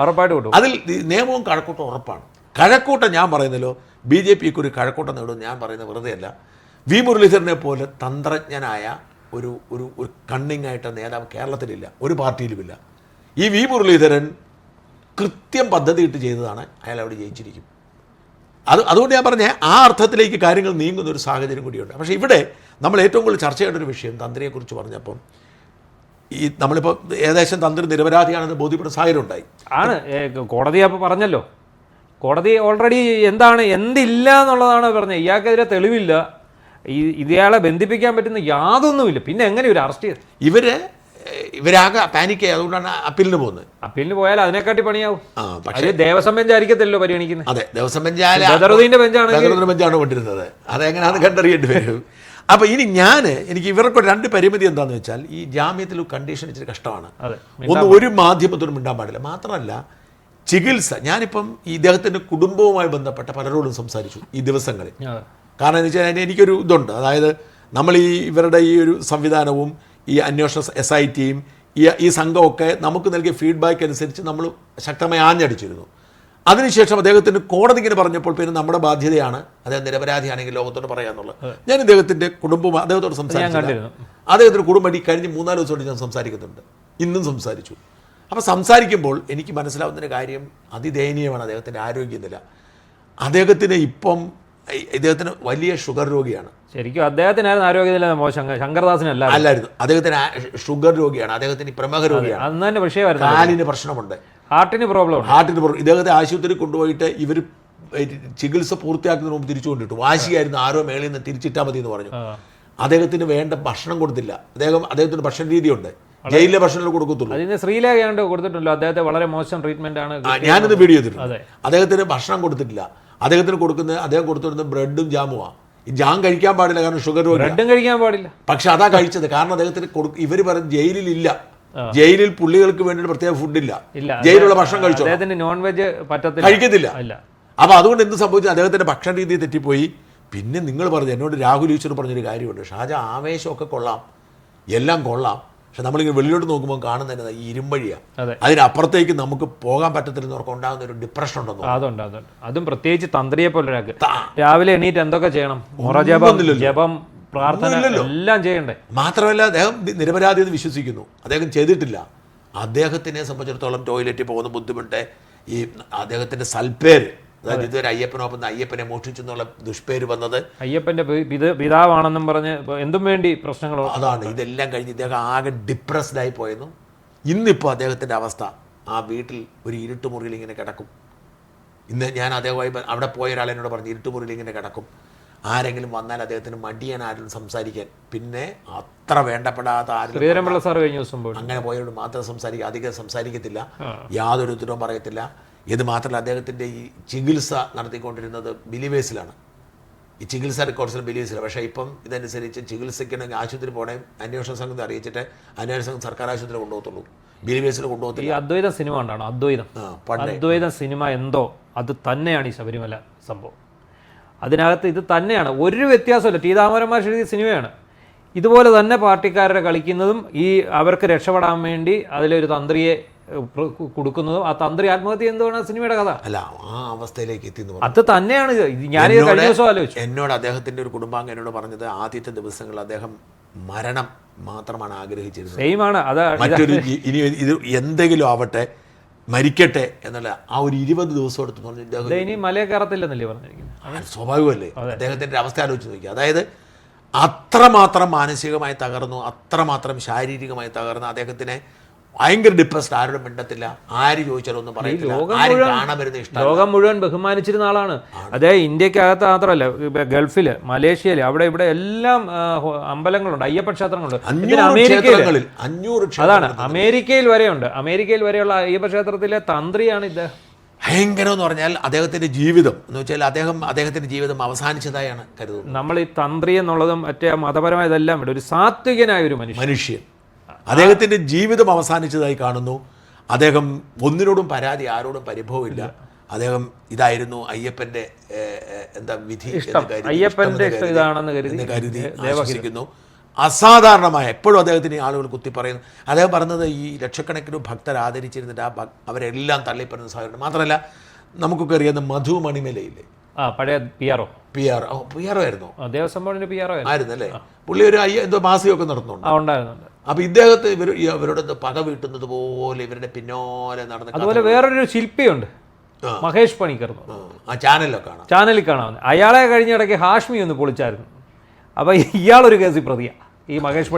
[SPEAKER 2] ഉറപ്പായിട്ട് കൊണ്ടുപോകും.
[SPEAKER 1] അതിൽ നിയമവും കഴക്കൂട്ടം ഉറപ്പാണ്. കഴക്കൂട്ടം ഞാൻ പറയുന്നല്ലോ, BJP-ക്ക് ഒരു കഴക്കൂട്ടം നേടും ഞാൻ പറയുന്നത് വെറുതെ അല്ല. മുരളീധരനെ പോലെ തന്ത്രജ്ഞനായ ഒരു കണ്ണിങ് ആയിട്ട് നേതാവ് കേരളത്തിലില്ല, ഒരു പാർട്ടിയിലുമില്ല. ഈ മുരളീധരൻ കൃത്യം പദ്ധതി ഇട്ട് ചെയ്തതാണ്, അയാൾ അവിടെ ജയിച്ചിരിക്കും. അതുകൊണ്ട് ഞാൻ പറഞ്ഞ ആ അർത്ഥത്തിലേക്ക് കാര്യങ്ങൾ നീങ്ങുന്ന ഒരു സാഹചര്യം കൂടിയുണ്ട്. പക്ഷേ ഇവിടെ നമ്മൾ ഏറ്റവും കൂടുതൽ ചർച്ച ചെയ്യേണ്ട ഒരു വിഷയം തന്ത്രിയെക്കുറിച്ച് പറഞ്ഞപ്പം, ഈ നമ്മളിപ്പോൾ ഏകദേശം തന്ത്രി നിരപരാധിയാണെന്ന് ബോധ്യപ്പെട്ട സാഹചര്യം ഉണ്ടായി.
[SPEAKER 2] കോടതി അപ്പോൾ പറഞ്ഞല്ലോ, കോടതി ഓൾറെഡി എന്തില്ല എന്നുള്ളതാണ് പറഞ്ഞത്. ഇയാൾക്കെതിരെ തെളിവില്ല, ഇയാളെ ബന്ധിപ്പിക്കാൻ പറ്റുന്ന യാതൊന്നുമില്ല. പിന്നെ എങ്ങനെ ഒരു അറസ്റ്റ് ചെയ്ത്
[SPEAKER 1] ഇവരാകെ പാനിക്കായി. അതുകൊണ്ടാണ് അപ്പീലിന് പോകുന്നത്.
[SPEAKER 2] അപ്പീലിന് പോയാൽ അതിനെക്കാട്ടി പണിയാവും. പക്ഷേ ദേവസ്വം ബെഞ്ച് ആയിരിക്കത്തില്ലോ പരിഗണിക്കുന്നത്.
[SPEAKER 1] അതെ, ദേവസ്വം ബെഞ്ചാണ് കൊണ്ടിരുന്നത്. അതെങ്ങനെയാണെന്ന് കണ്ടറിയേണ്ടി വരും. അപ്പോൾ ഇനി എനിക്ക് ഇവർക്ക് 2 പരിമിതി എന്താണെന്ന് വെച്ചാൽ, ഈ ജാമ്യത്തിൽ കണ്ടീഷൻ ഇച്ചിരി കഷ്ടമാണ്. ഒന്ന്, ഒരു മാധ്യമത്തോടും മിണ്ടാൻ പാടില്ല. മാത്രമല്ല ചികിത്സ. ഞാനിപ്പം ഇദ്ദേഹത്തിൻ്റെ കുടുംബവുമായി ബന്ധപ്പെട്ട പലരോടും സംസാരിച്ചു ഈ ദിവസങ്ങളിൽ. കാരണം എന്ന് വെച്ചാൽ എനിക്കൊരു ഇതുണ്ട്. അതായത് നമ്മൾ ഇവരുടെ ഈ ഒരു സംവിധാനവും ഈ അന്വേഷണ SITയും ഈ സംഘമൊക്കെ നമുക്ക് നൽകിയ ഫീഡ്ബാക്ക് അനുസരിച്ച് നമ്മൾ ശക്തമായി ആഞ്ഞടിച്ചിരുന്നു. അതിനുശേഷം അദ്ദേഹത്തിന് കോടതി ഇങ്ങനെ പറഞ്ഞപ്പോൾ പിന്നെ നമ്മുടെ ബാധ്യതയാണ് അദ്ദേഹം നിരപരാധിയാണെങ്കിൽ ലോകത്തോട് പറയാന്നുള്ളത്. ഞാൻ ഇദ്ദേഹത്തിൻ്റെ കുടുംബം അദ്ദേഹത്തോട് സംസാരിച്ചിരുന്നു. അദ്ദേഹത്തിൻ്റെ കുടുംബം കഴിഞ്ഞ് 3-4 ദിവസമായിട്ട് ഞാൻ സംസാരിക്കുന്നുണ്ട്, ഇന്നും സംസാരിച്ചു. അപ്പോൾ സംസാരിക്കുമ്പോൾ എനിക്ക് മനസ്സിലാവുന്നൊരു കാര്യം അതിദയനീയമാണ് അദ്ദേഹത്തിൻ്റെ ആരോഗ്യനില. അദ്ദേഹത്തിന് ഇദ്ദേഹത്തിന് വലിയ ഷുഗർ രോഗിയാണ്.
[SPEAKER 2] ശരിക്കും അദ്ദേഹത്തിനായിരുന്നു ആരോഗ്യനില മോശം, ശങ്കർദാസിനല്ലായിരുന്നു.
[SPEAKER 1] അദ്ദേഹത്തിന് ഷുഗർ രോഗിയാണ്, അദ്ദേഹത്തിന് പ്രമേഹ രോഗിയാണ്,
[SPEAKER 2] അന്ന് തന്നെ വിഷയമായിരുന്നു.
[SPEAKER 1] കാലിന് പ്രശ്നമുണ്ട്,
[SPEAKER 2] ഹാർട്ടിന് പ്രോബ്ലം.
[SPEAKER 1] ഇദ്ദേഹത്തെ ആശുപത്രി കൊണ്ടുപോയിട്ട് ഇവർ ചികിത്സ പൂർത്തിയാക്കുന്നതിന് മുമ്പ് തിരിച്ചു കൊണ്ടിട്ടു. വാശിയായിരുന്നു, ആരോ മേളിൽ നിന്ന് തിരിച്ചിട്ടാൽ മതി എന്ന് പറഞ്ഞു. അദ്ദേഹത്തിന് വേണ്ട ഭക്ഷണം കൊടുത്തില്ല. അദ്ദേഹത്തിന് ഭക്ഷണ രീതിയുണ്ട്. ജയിലിലെ ഭക്ഷണം കൊടുക്കത്തുള്ളൂ.
[SPEAKER 2] അതിന് ശ്രീലേഖയാണ്ട് കൊടുത്തിട്ടുണ്ടല്ലോ, അദ്ദേഹത്തെ വളരെ മോശം ട്രീറ്റ്മെന്റ് ആണ്.
[SPEAKER 1] ഞാനിത് വീഡിയോ ചെയ്തിട്ടുണ്ട്. അദ്ദേഹത്തിന് ഭക്ഷണം കൊടുത്തിട്ടില്ല. അദ്ദേഹത്തിന് അദ്ദേഹം കൊടുത്തിരുന്നത് ബ്രെഡും ജാമുമാണ്. ഈ ജാം കഴിക്കാൻ പാടില്ല, കാരണം ഷുഗർ
[SPEAKER 2] ബ്രെഡും കഴിക്കാൻ പാടില്ല.
[SPEAKER 1] പക്ഷെ അതാ കഴിച്ചത്. കാരണം അദ്ദേഹത്തിന് ഇവർ പറയും ജയിലിലില്ല, ജയിലിൽ പുള്ളികൾക്ക് വേണ്ടിയിട്ട് പ്രത്യേക ഫുഡില്ല, ജയിലുള്ള ഭക്ഷണം കഴിച്ചു.
[SPEAKER 2] അദ്ദേഹത്തിന് നോൺ വെജ് പറ്റത്തില്ല,
[SPEAKER 1] കഴിക്കത്തില്ല. അപ്പൊ അതുകൊണ്ട് എന്ത് സംഭവിച്ചു, അദ്ദേഹത്തിന്റെ ഭക്ഷണ രീതി തെറ്റിപ്പോയി. പിന്നെ നിങ്ങൾ പറഞ്ഞു, എന്നോട് രാഹുൽ ഈശ്വർ പറഞ്ഞൊരു കാര്യമുണ്ട്, ഷാജ ആവേശമൊക്കെ കൊള്ളാം, എല്ലാം കൊള്ളാം, പക്ഷെ നമ്മളിങ്ങനെ വെളിയിലോട്ട് നോക്കുമ്പോൾ കാണുന്നത് ഈ ഇരുമ്പഴിയാണ്. അതിനപ്പുറത്തേക്ക് നമുക്ക് പോകാൻ പറ്റത്തില്ലെന്നവർക്ക് ഉണ്ടാകുന്ന ഒരു ഡിപ്രഷൻ ഉണ്ടെന്നോ.
[SPEAKER 2] അതുണ്ട്. അതും പ്രത്യേകിച്ച് തന്ത്രിയെ പോലെ ഒരാൾക്ക് രാവിലെ എണീറ്റ് എന്തൊക്കെ ചെയ്യണം, ജപം, പ്രാർത്ഥന എല്ലാം ചെയ്യണ്ടേ.
[SPEAKER 1] മാത്രമല്ല അദ്ദേഹം നിരപരാധി എന്ന് വിശ്വസിക്കുന്നു, അദ്ദേഹം ചെയ്തിട്ടില്ല. അദ്ദേഹത്തിനെ സംബന്ധിച്ചിടത്തോളം ടോയ്ലറ്റിൽ പോകുന്ന ബുദ്ധിമുട്ട്, ഈ അദ്ദേഹത്തിന്റെ സൽപ്പേര്, അതായത് ഇതുവരെ അയ്യപ്പനൊപ്പം അയ്യപ്പനെ മോഷ്ടിച്ചു എന്നുള്ള ദുഷ്പേര് വന്നത്,
[SPEAKER 2] അയ്യപ്പന്റെ പിതാവാണെന്നും പറഞ്ഞ് എന്തും വേണ്ടി പ്രശ്നങ്ങളോ,
[SPEAKER 1] അതാണ്. ഇതെല്ലാം കഴിഞ്ഞ് ഇദ്ദേഹം ആകെ ഡിപ്രസ്ഡ് ആയി പോയെന്നും. ഇന്നിപ്പോൾ അദ്ദേഹത്തിന്റെ അവസ്ഥ, ആ വീട്ടിൽ ഒരു ഇരുട്ടുമുറിയിൽ ഇങ്ങനെ കിടക്കും. ഇന്ന് ഞാൻ അദ്ദേഹമായി അവിടെ പോയ ഒരാൾ എന്നോട് പറഞ്ഞു, ഇരുട്ടുമുറിയിൽ ഇങ്ങനെ കിടക്കും, ആരെങ്കിലും വന്നാൽ അദ്ദേഹത്തിന് മടിയാൻ ആരും സംസാരിക്കാൻ, പിന്നെ അത്ര വേണ്ടപ്പെടാത്ത ആരും അങ്ങനെ പോയവരോട് മാത്രം സംസാരിക്കുക, അധികം സംസാരിക്കത്തില്ല, യാതൊരു ഉത്തരവും പറയത്തില്ല. ഇത് മാത്രമല്ല, അദ്ദേഹത്തിൻ്റെ ഈ ചികിത്സ നടത്തിക്കൊണ്ടിരുന്നത് ബിലീവേഴ്സിലാണ്, ഈ ചികിത്സ റെക്കോർഡ്സിൽ ബിലീവേഴ്സിലാണ്. പക്ഷേ ഇപ്പം ഇതനുസരിച്ച് ചികിത്സയ്ക്കണമെങ്കിൽ ആശുപത്രി പോകണേ അന്വേഷണ സംഘത്തെ അറിയിച്ചിട്ട് അന്വേഷണ സംഘം സർക്കാർ ആശുപത്രി കൊണ്ടുപോകത്തുള്ളൂ, ബിലീവേഴ്സിൽ കൊണ്ടുപോകത്തില്ല.
[SPEAKER 2] ഈ അദ്വൈതം സിനിമ ഉണ്ടാണോ, അദ്വൈതം സിനിമ എന്തോ അത് തന്നെയാണ് ഈ ശബരിമല സംഭവം. അതിനകത്ത് ഇത് തന്നെയാണ്, ഒരു വ്യത്യാസമില്ല. ടി ദാമോദരന്മാർ എഴുതിയ സിനിമയാണ്. ഇതുപോലെ തന്നെ പാർട്ടിക്കാരുടെ കളിക്കുന്നതും ഈ അവർക്ക് രക്ഷപ്പെടാൻ വേണ്ടി അതിലൊരു തന്ത്രിയെ കൊടുക്കുന്നതും, ആ തന്ത്രി ആത്മഹത്യ എന്തുവാണ് സിനിമയുടെ കഥ.
[SPEAKER 1] അല്ല, ആ അവസ്ഥയിലേക്ക് എത്തി.
[SPEAKER 2] അത് തന്നെയാണ് ഞാൻ കഴിഞ്ഞ ദിവസം ആലോചിച്ചു.
[SPEAKER 1] എന്നോട് അദ്ദേഹത്തിന്റെ ഒരു കുടുംബാംഗം എന്നോട് പറഞ്ഞത്, ആദ്യത്തെ ദിവസങ്ങളിൽ അദ്ദേഹം മരണം മാത്രമാണ് ആഗ്രഹിച്ചിരുന്നത്.
[SPEAKER 2] സെയിമാണ്. അത്
[SPEAKER 1] മറ്റൊരു ഇനി ഇത് എന്തെങ്കിലും ആവട്ടെ, മരിക്കട്ടെ എന്നുള്ള ആ ഒരു 20 ദിവസം എടുത്ത് പറഞ്ഞു.
[SPEAKER 2] ഇനി മലയെ കയറത്തില്ലെന്നല്ലേ പറഞ്ഞിരിക്കുന്നത്.
[SPEAKER 1] സ്വാഭാവികമല്ലേ, അദ്ദേഹത്തിന്റെ അവസ്ഥ ആലോചിച്ച് നോക്കി. അതായത് അത്രമാത്രം മാനസികമായി തകർന്നു, അത്രമാത്രം ശാരീരികമായി തകർന്നു. അദ്ദേഹത്തിനെ ഭയങ്കര ഡിപ്രസ്ഡ്, ആരോടും മിണ്ടത്തില്ല, ആര് ചോദിച്ചാലും ഒന്നും പറയത്തില്ല, ആരും കാണാൻ വരുന്ന ഇഷ്ടം.
[SPEAKER 2] ലോകം മുഴുവൻ ബഹുമാനിച്ചിരുന്ന ആളാണ്. അതേ ഇന്ത്യക്കകത്ത് മാത്രമല്ല, മലേഷ്യയില്, മലേഷ്യയിൽ അവിടെ ഇവിടെ എല്ലാം അമ്പലങ്ങളുണ്ട്, അയ്യപ്പ ക്ഷേത്രങ്ങളുണ്ട്.
[SPEAKER 1] അമേരിക്കയിൽ
[SPEAKER 2] അതാണ്, അമേരിക്കയിൽ വരെയുണ്ട്. അമേരിക്കയിൽ വരെയുള്ള അയ്യപ്പ ക്ഷേത്രത്തിലെ തന്ത്രിയാണ് ഇദ്ദേഹം.
[SPEAKER 1] ഭയങ്കരം എന്ന് പറഞ്ഞാൽ അദ്ദേഹത്തിന്റെ ജീവിതം എന്ന് വെച്ചാൽ അദ്ദേഹത്തിന്റെ ജീവിതം അവസാനിച്ചതായാണ് കരുതുന്നത്.
[SPEAKER 2] നമ്മൾ ഈ തന്ത്രി എന്നുള്ളതും മറ്റേ മതപരമായതെല്ലാം ഇവിടെ ഒരു സാത്വികനായ ഒരു മനുഷ്യൻ,
[SPEAKER 1] അദ്ദേഹത്തിന്റെ ജീവിതം അവസാനിച്ചതായി കാണുന്നു. അദ്ദേഹം ഒന്നിനോടും പരാതി, ആരോടും പരിഭവമില്ല. അദ്ദേഹം ഇതായിരുന്നു അയ്യപ്പന്റെ വിധി,
[SPEAKER 2] അയ്യപ്പന്റെ ഇതാണെന്ന്
[SPEAKER 1] കരുതി ആശ്വസിക്കുന്നു. അസാധാരണമായ, എപ്പോഴും അദ്ദേഹത്തിന് ആളുകൾ കുത്തിപ്പറയുന്നു. അദ്ദേഹം പറഞ്ഞത് ഈ ലക്ഷക്കണക്കിന് ഭക്തർ ആദരിച്ചിരുന്നിട്ട് അവരെല്ലാം തള്ളിപ്പറയുന്ന സാഹചര്യം. മാത്രമല്ല, നമുക്കൊക്കെ അറിയാവുന്ന മധു മണിമലയില്ലേ,
[SPEAKER 2] പഴയ
[SPEAKER 1] പിആർഒ ആയിരുന്നു,
[SPEAKER 2] ദേവസ്വം ബോർഡിന്റെ പിആർഒ
[SPEAKER 1] ആയിരുന്നല്ലേ. പുള്ളി ഒരു എന്തോ മാസികയൊക്കെ നടത്തുന്നുണ്ട്. അപ്പൊ ഇദ്ദേഹത്തെ ഇവരോട് പക വീട്ടുന്നത് പോലെ ഇവരുടെ പിന്നോലെ നടന്ന്.
[SPEAKER 2] അതുപോലെ വേറൊരു ശില്പിയുണ്ട്, മഹേഷ് പണിക്കർ,
[SPEAKER 1] ആ ചാനലിൽ
[SPEAKER 2] കാണാം. അയാളെ കഴിഞ്ഞ ഇടയ്ക്ക് ഹാഷ്മി ഒന്ന് പൊളിച്ചായിരുന്നു. അപ്പോൾ ഇയാളൊരു കേസിൽ പ്രതിയാണ്, ഈ മഹേഷ്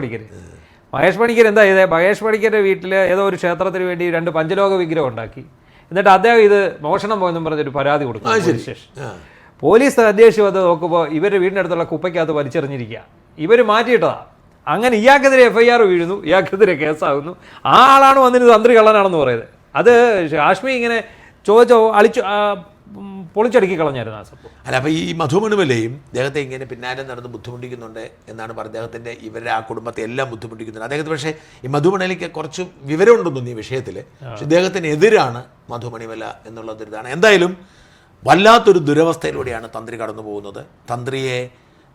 [SPEAKER 2] പണിക്കർ എന്താ ചെയ്തേ, മഹേഷ് പണിക്കരുടെ വീട്ടിൽ ഏതോ ഒരു ക്ഷേത്രത്തിന് വേണ്ടി 2 പഞ്ചലോക വിഗ്രഹം ഉണ്ടാക്കി. എന്നിട്ട് അദ്ദേഹം ഇത് മോഷണം പോയെന്നും പറഞ്ഞൊരു പരാതി കൊടുക്കും പോലീസ് സ്റ്റേഷൻ. പോലീസ് അന്വേഷിച്ച് വന്ന് നോക്കുമ്പോൾ ഇവരുടെ വീടിനടുത്തുള്ള കുപ്പയ്ക്കകത്ത് വലിച്ചെറിഞ്ഞിരിക്കുക. ഇവർ മാറ്റിയിട്ടതാണ്. അങ്ങനെ ഇയാൾക്കെതിരെ FIR വീഴുന്നു, ഇയാൾക്കെതിരെ കേസാകുന്നു. ആ ആളാണ് വന്നിട്ട് തന്ത്രി കള്ളനാണെന്ന് പറയുന്നത്. അത് ഹാഷ്മി ഇങ്ങനെ പൊളിച്ചടുക്കി കളഞ്ഞായിരുന്നു ആ സംഭവം.
[SPEAKER 1] അല്ല, അപ്പോൾ ഈ മധുമണിമലയും അദ്ദേഹത്തെ ഇങ്ങനെ പിന്നാലെ നടന്ന് ബുദ്ധിമുട്ടിക്കുന്നുണ്ട് എന്നാണ് പറഞ്ഞത്. അദ്ദേഹത്തിൻ്റെ ഇവരുടെ ആ കുടുംബത്തെ എല്ലാം ബുദ്ധിമുട്ടിക്കുന്നുണ്ട് അദ്ദേഹത്തിന്. പക്ഷേ ഈ മധുമണിമലയ്ക്ക് കുറച്ച് വിവരമുണ്ടെന്നു ഈ വിഷയത്തിൽ. പക്ഷെ ഇദ്ദേഹത്തിന് എതിരാണ് മധുമണിമല എന്നുള്ളതൊരിതാണ്. എന്തായാലും വല്ലാത്തൊരു ദുരവസ്ഥയിലൂടെയാണ് തന്ത്രി കടന്നു പോകുന്നത്.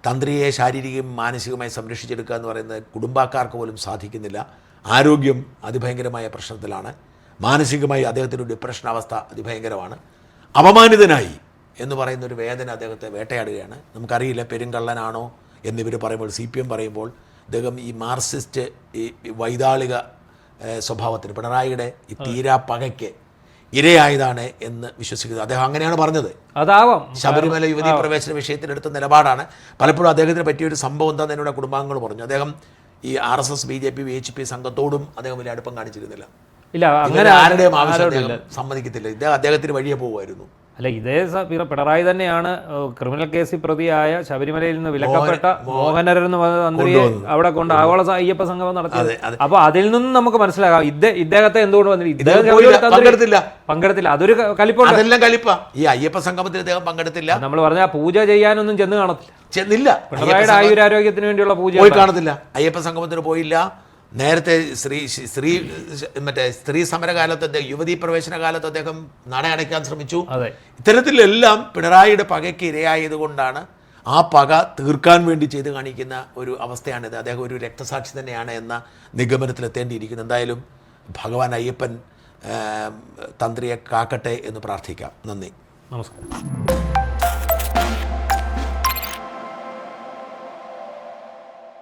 [SPEAKER 1] തന്ത്രിയെ ശാരീരികവും മാനസികമായി സംരക്ഷിച്ചെടുക്കുക എന്ന് പറയുന്നത് കുടുംബക്കാർക്ക് പോലും സാധിക്കുന്നില്ല. ആരോഗ്യം അതിഭയങ്കരമായ പ്രശ്നത്തിലാണ്. മാനസികമായി അദ്ദേഹത്തിൻ്റെ ഡിപ്രഷൻ അവസ്ഥ അതിഭയങ്കരമാണ്. അപമാനിതനായി എന്ന് പറയുന്ന ഒരു വേദന അദ്ദേഹത്തെ വേട്ടയാടുകയാണ്. നമുക്കറിയില്ല പെരുങ്കള്ളനാണോ എന്നിവർ പറയുമ്പോൾ, CPM പറയുമ്പോൾ അദ്ദേഹം ഈ മാർക്സിസ്റ്റ് ഈ വൈതാളിക സ്വഭാവത്തിന്, പിണറായിയുടെ ഈ തീരാപ്പകയ്ക്ക് ഇരയായതാണ് എന്ന് വിശ്വസിക്കുന്നത്. അദ്ദേഹം അങ്ങനെയാണ് പറഞ്ഞത്.
[SPEAKER 2] അതാവാം
[SPEAKER 1] ശബരിമല യുവതീ പ്രവേശന വിഷയത്തിലെടുത്ത നിലപാടാണ്. പലപ്പോഴും അദ്ദേഹത്തിന് പറ്റിയൊരു സംഭവം എന്താണെന്ന് എന്നോട് കുടുംബാംഗങ്ങൾ പറഞ്ഞു. അദ്ദേഹം ഈ RSS BJP VHP സംഘത്തോടും അദ്ദേഹം വലിയ അടുപ്പം കാണിച്ചിരുന്നില്ല.
[SPEAKER 2] ഇല്ല,
[SPEAKER 1] അങ്ങനെ ആരുടെയും ആവശ്യം സമ്മതിക്കത്തില്ല. അദ്ദേഹത്തിന് വഴിയെ പോകുമായിരുന്നു.
[SPEAKER 2] അല്ല ഇതേ പിണറായി തന്നെയാണ് ക്രിമിനൽ കേസിൽ പ്രതിയായ ശബരിമലയിൽ നിന്ന് വിലക്കപ്പെട്ട മോഹനരൻ എന്ന് പറഞ്ഞ തന്ത്രിയെ അവിടെ കൊണ്ട് ആഗോള അയ്യപ്പ സംഗമം നടത്തിയത്. അപ്പൊ അതിൽ നിന്നും നമുക്ക് മനസ്സിലാകാം ഇദ്ദേഹത്തെ എന്തുകൊണ്ട് വന്നില്ല, പങ്കെടുത്തില്ല. അതൊരു കലിപ്പുണ്ട്.
[SPEAKER 1] അതെല്ലാം കലിപ്പ. ഈ അയ്യപ്പ സംഗമത്തിൽ അദ്ദേഹം പങ്കെടുത്തില്ല.
[SPEAKER 2] നമ്മൾ പറഞ്ഞ പൂജ ചെയ്യാനൊന്നും
[SPEAKER 1] ചെന്നില്ല.
[SPEAKER 2] പിണറായിയുടെ ആയുരാരോഗ്യത്തിന് വേണ്ടിയുള്ള പൂജ
[SPEAKER 1] പോയി കാണത്തില്ല. അയ്യപ്പ സംഗമത്തിന് പോയില്ല. നേരത്തെ സ്ത്രീ സമരകാലത്ത് അദ്ദേഹം, യുവതീ പ്രവേശന കാലത്ത് അദ്ദേഹം നട അടയ്ക്കാൻ ശ്രമിച്ചു. ഇത്തരത്തിലെല്ലാം പിണറായിയുടെ പകയ്ക്ക് ഇരയായതുകൊണ്ടാണ് ആ പക തീർക്കാൻ വേണ്ടി ചെയ്ത് കാണിക്കുന്ന ഒരു അവസ്ഥയാണിത്. അദ്ദേഹം ഒരു രക്തസാക്ഷി തന്നെയാണ് എന്ന നിഗമനത്തിലെത്തേണ്ടിയിരിക്കുന്നു. എന്തായാലും ഭഗവാൻ അയ്യപ്പൻ തന്ത്രിയെ കാക്കട്ടെ എന്ന് പ്രാർത്ഥിക്കാം. നന്ദി,
[SPEAKER 2] നമസ്കാരം.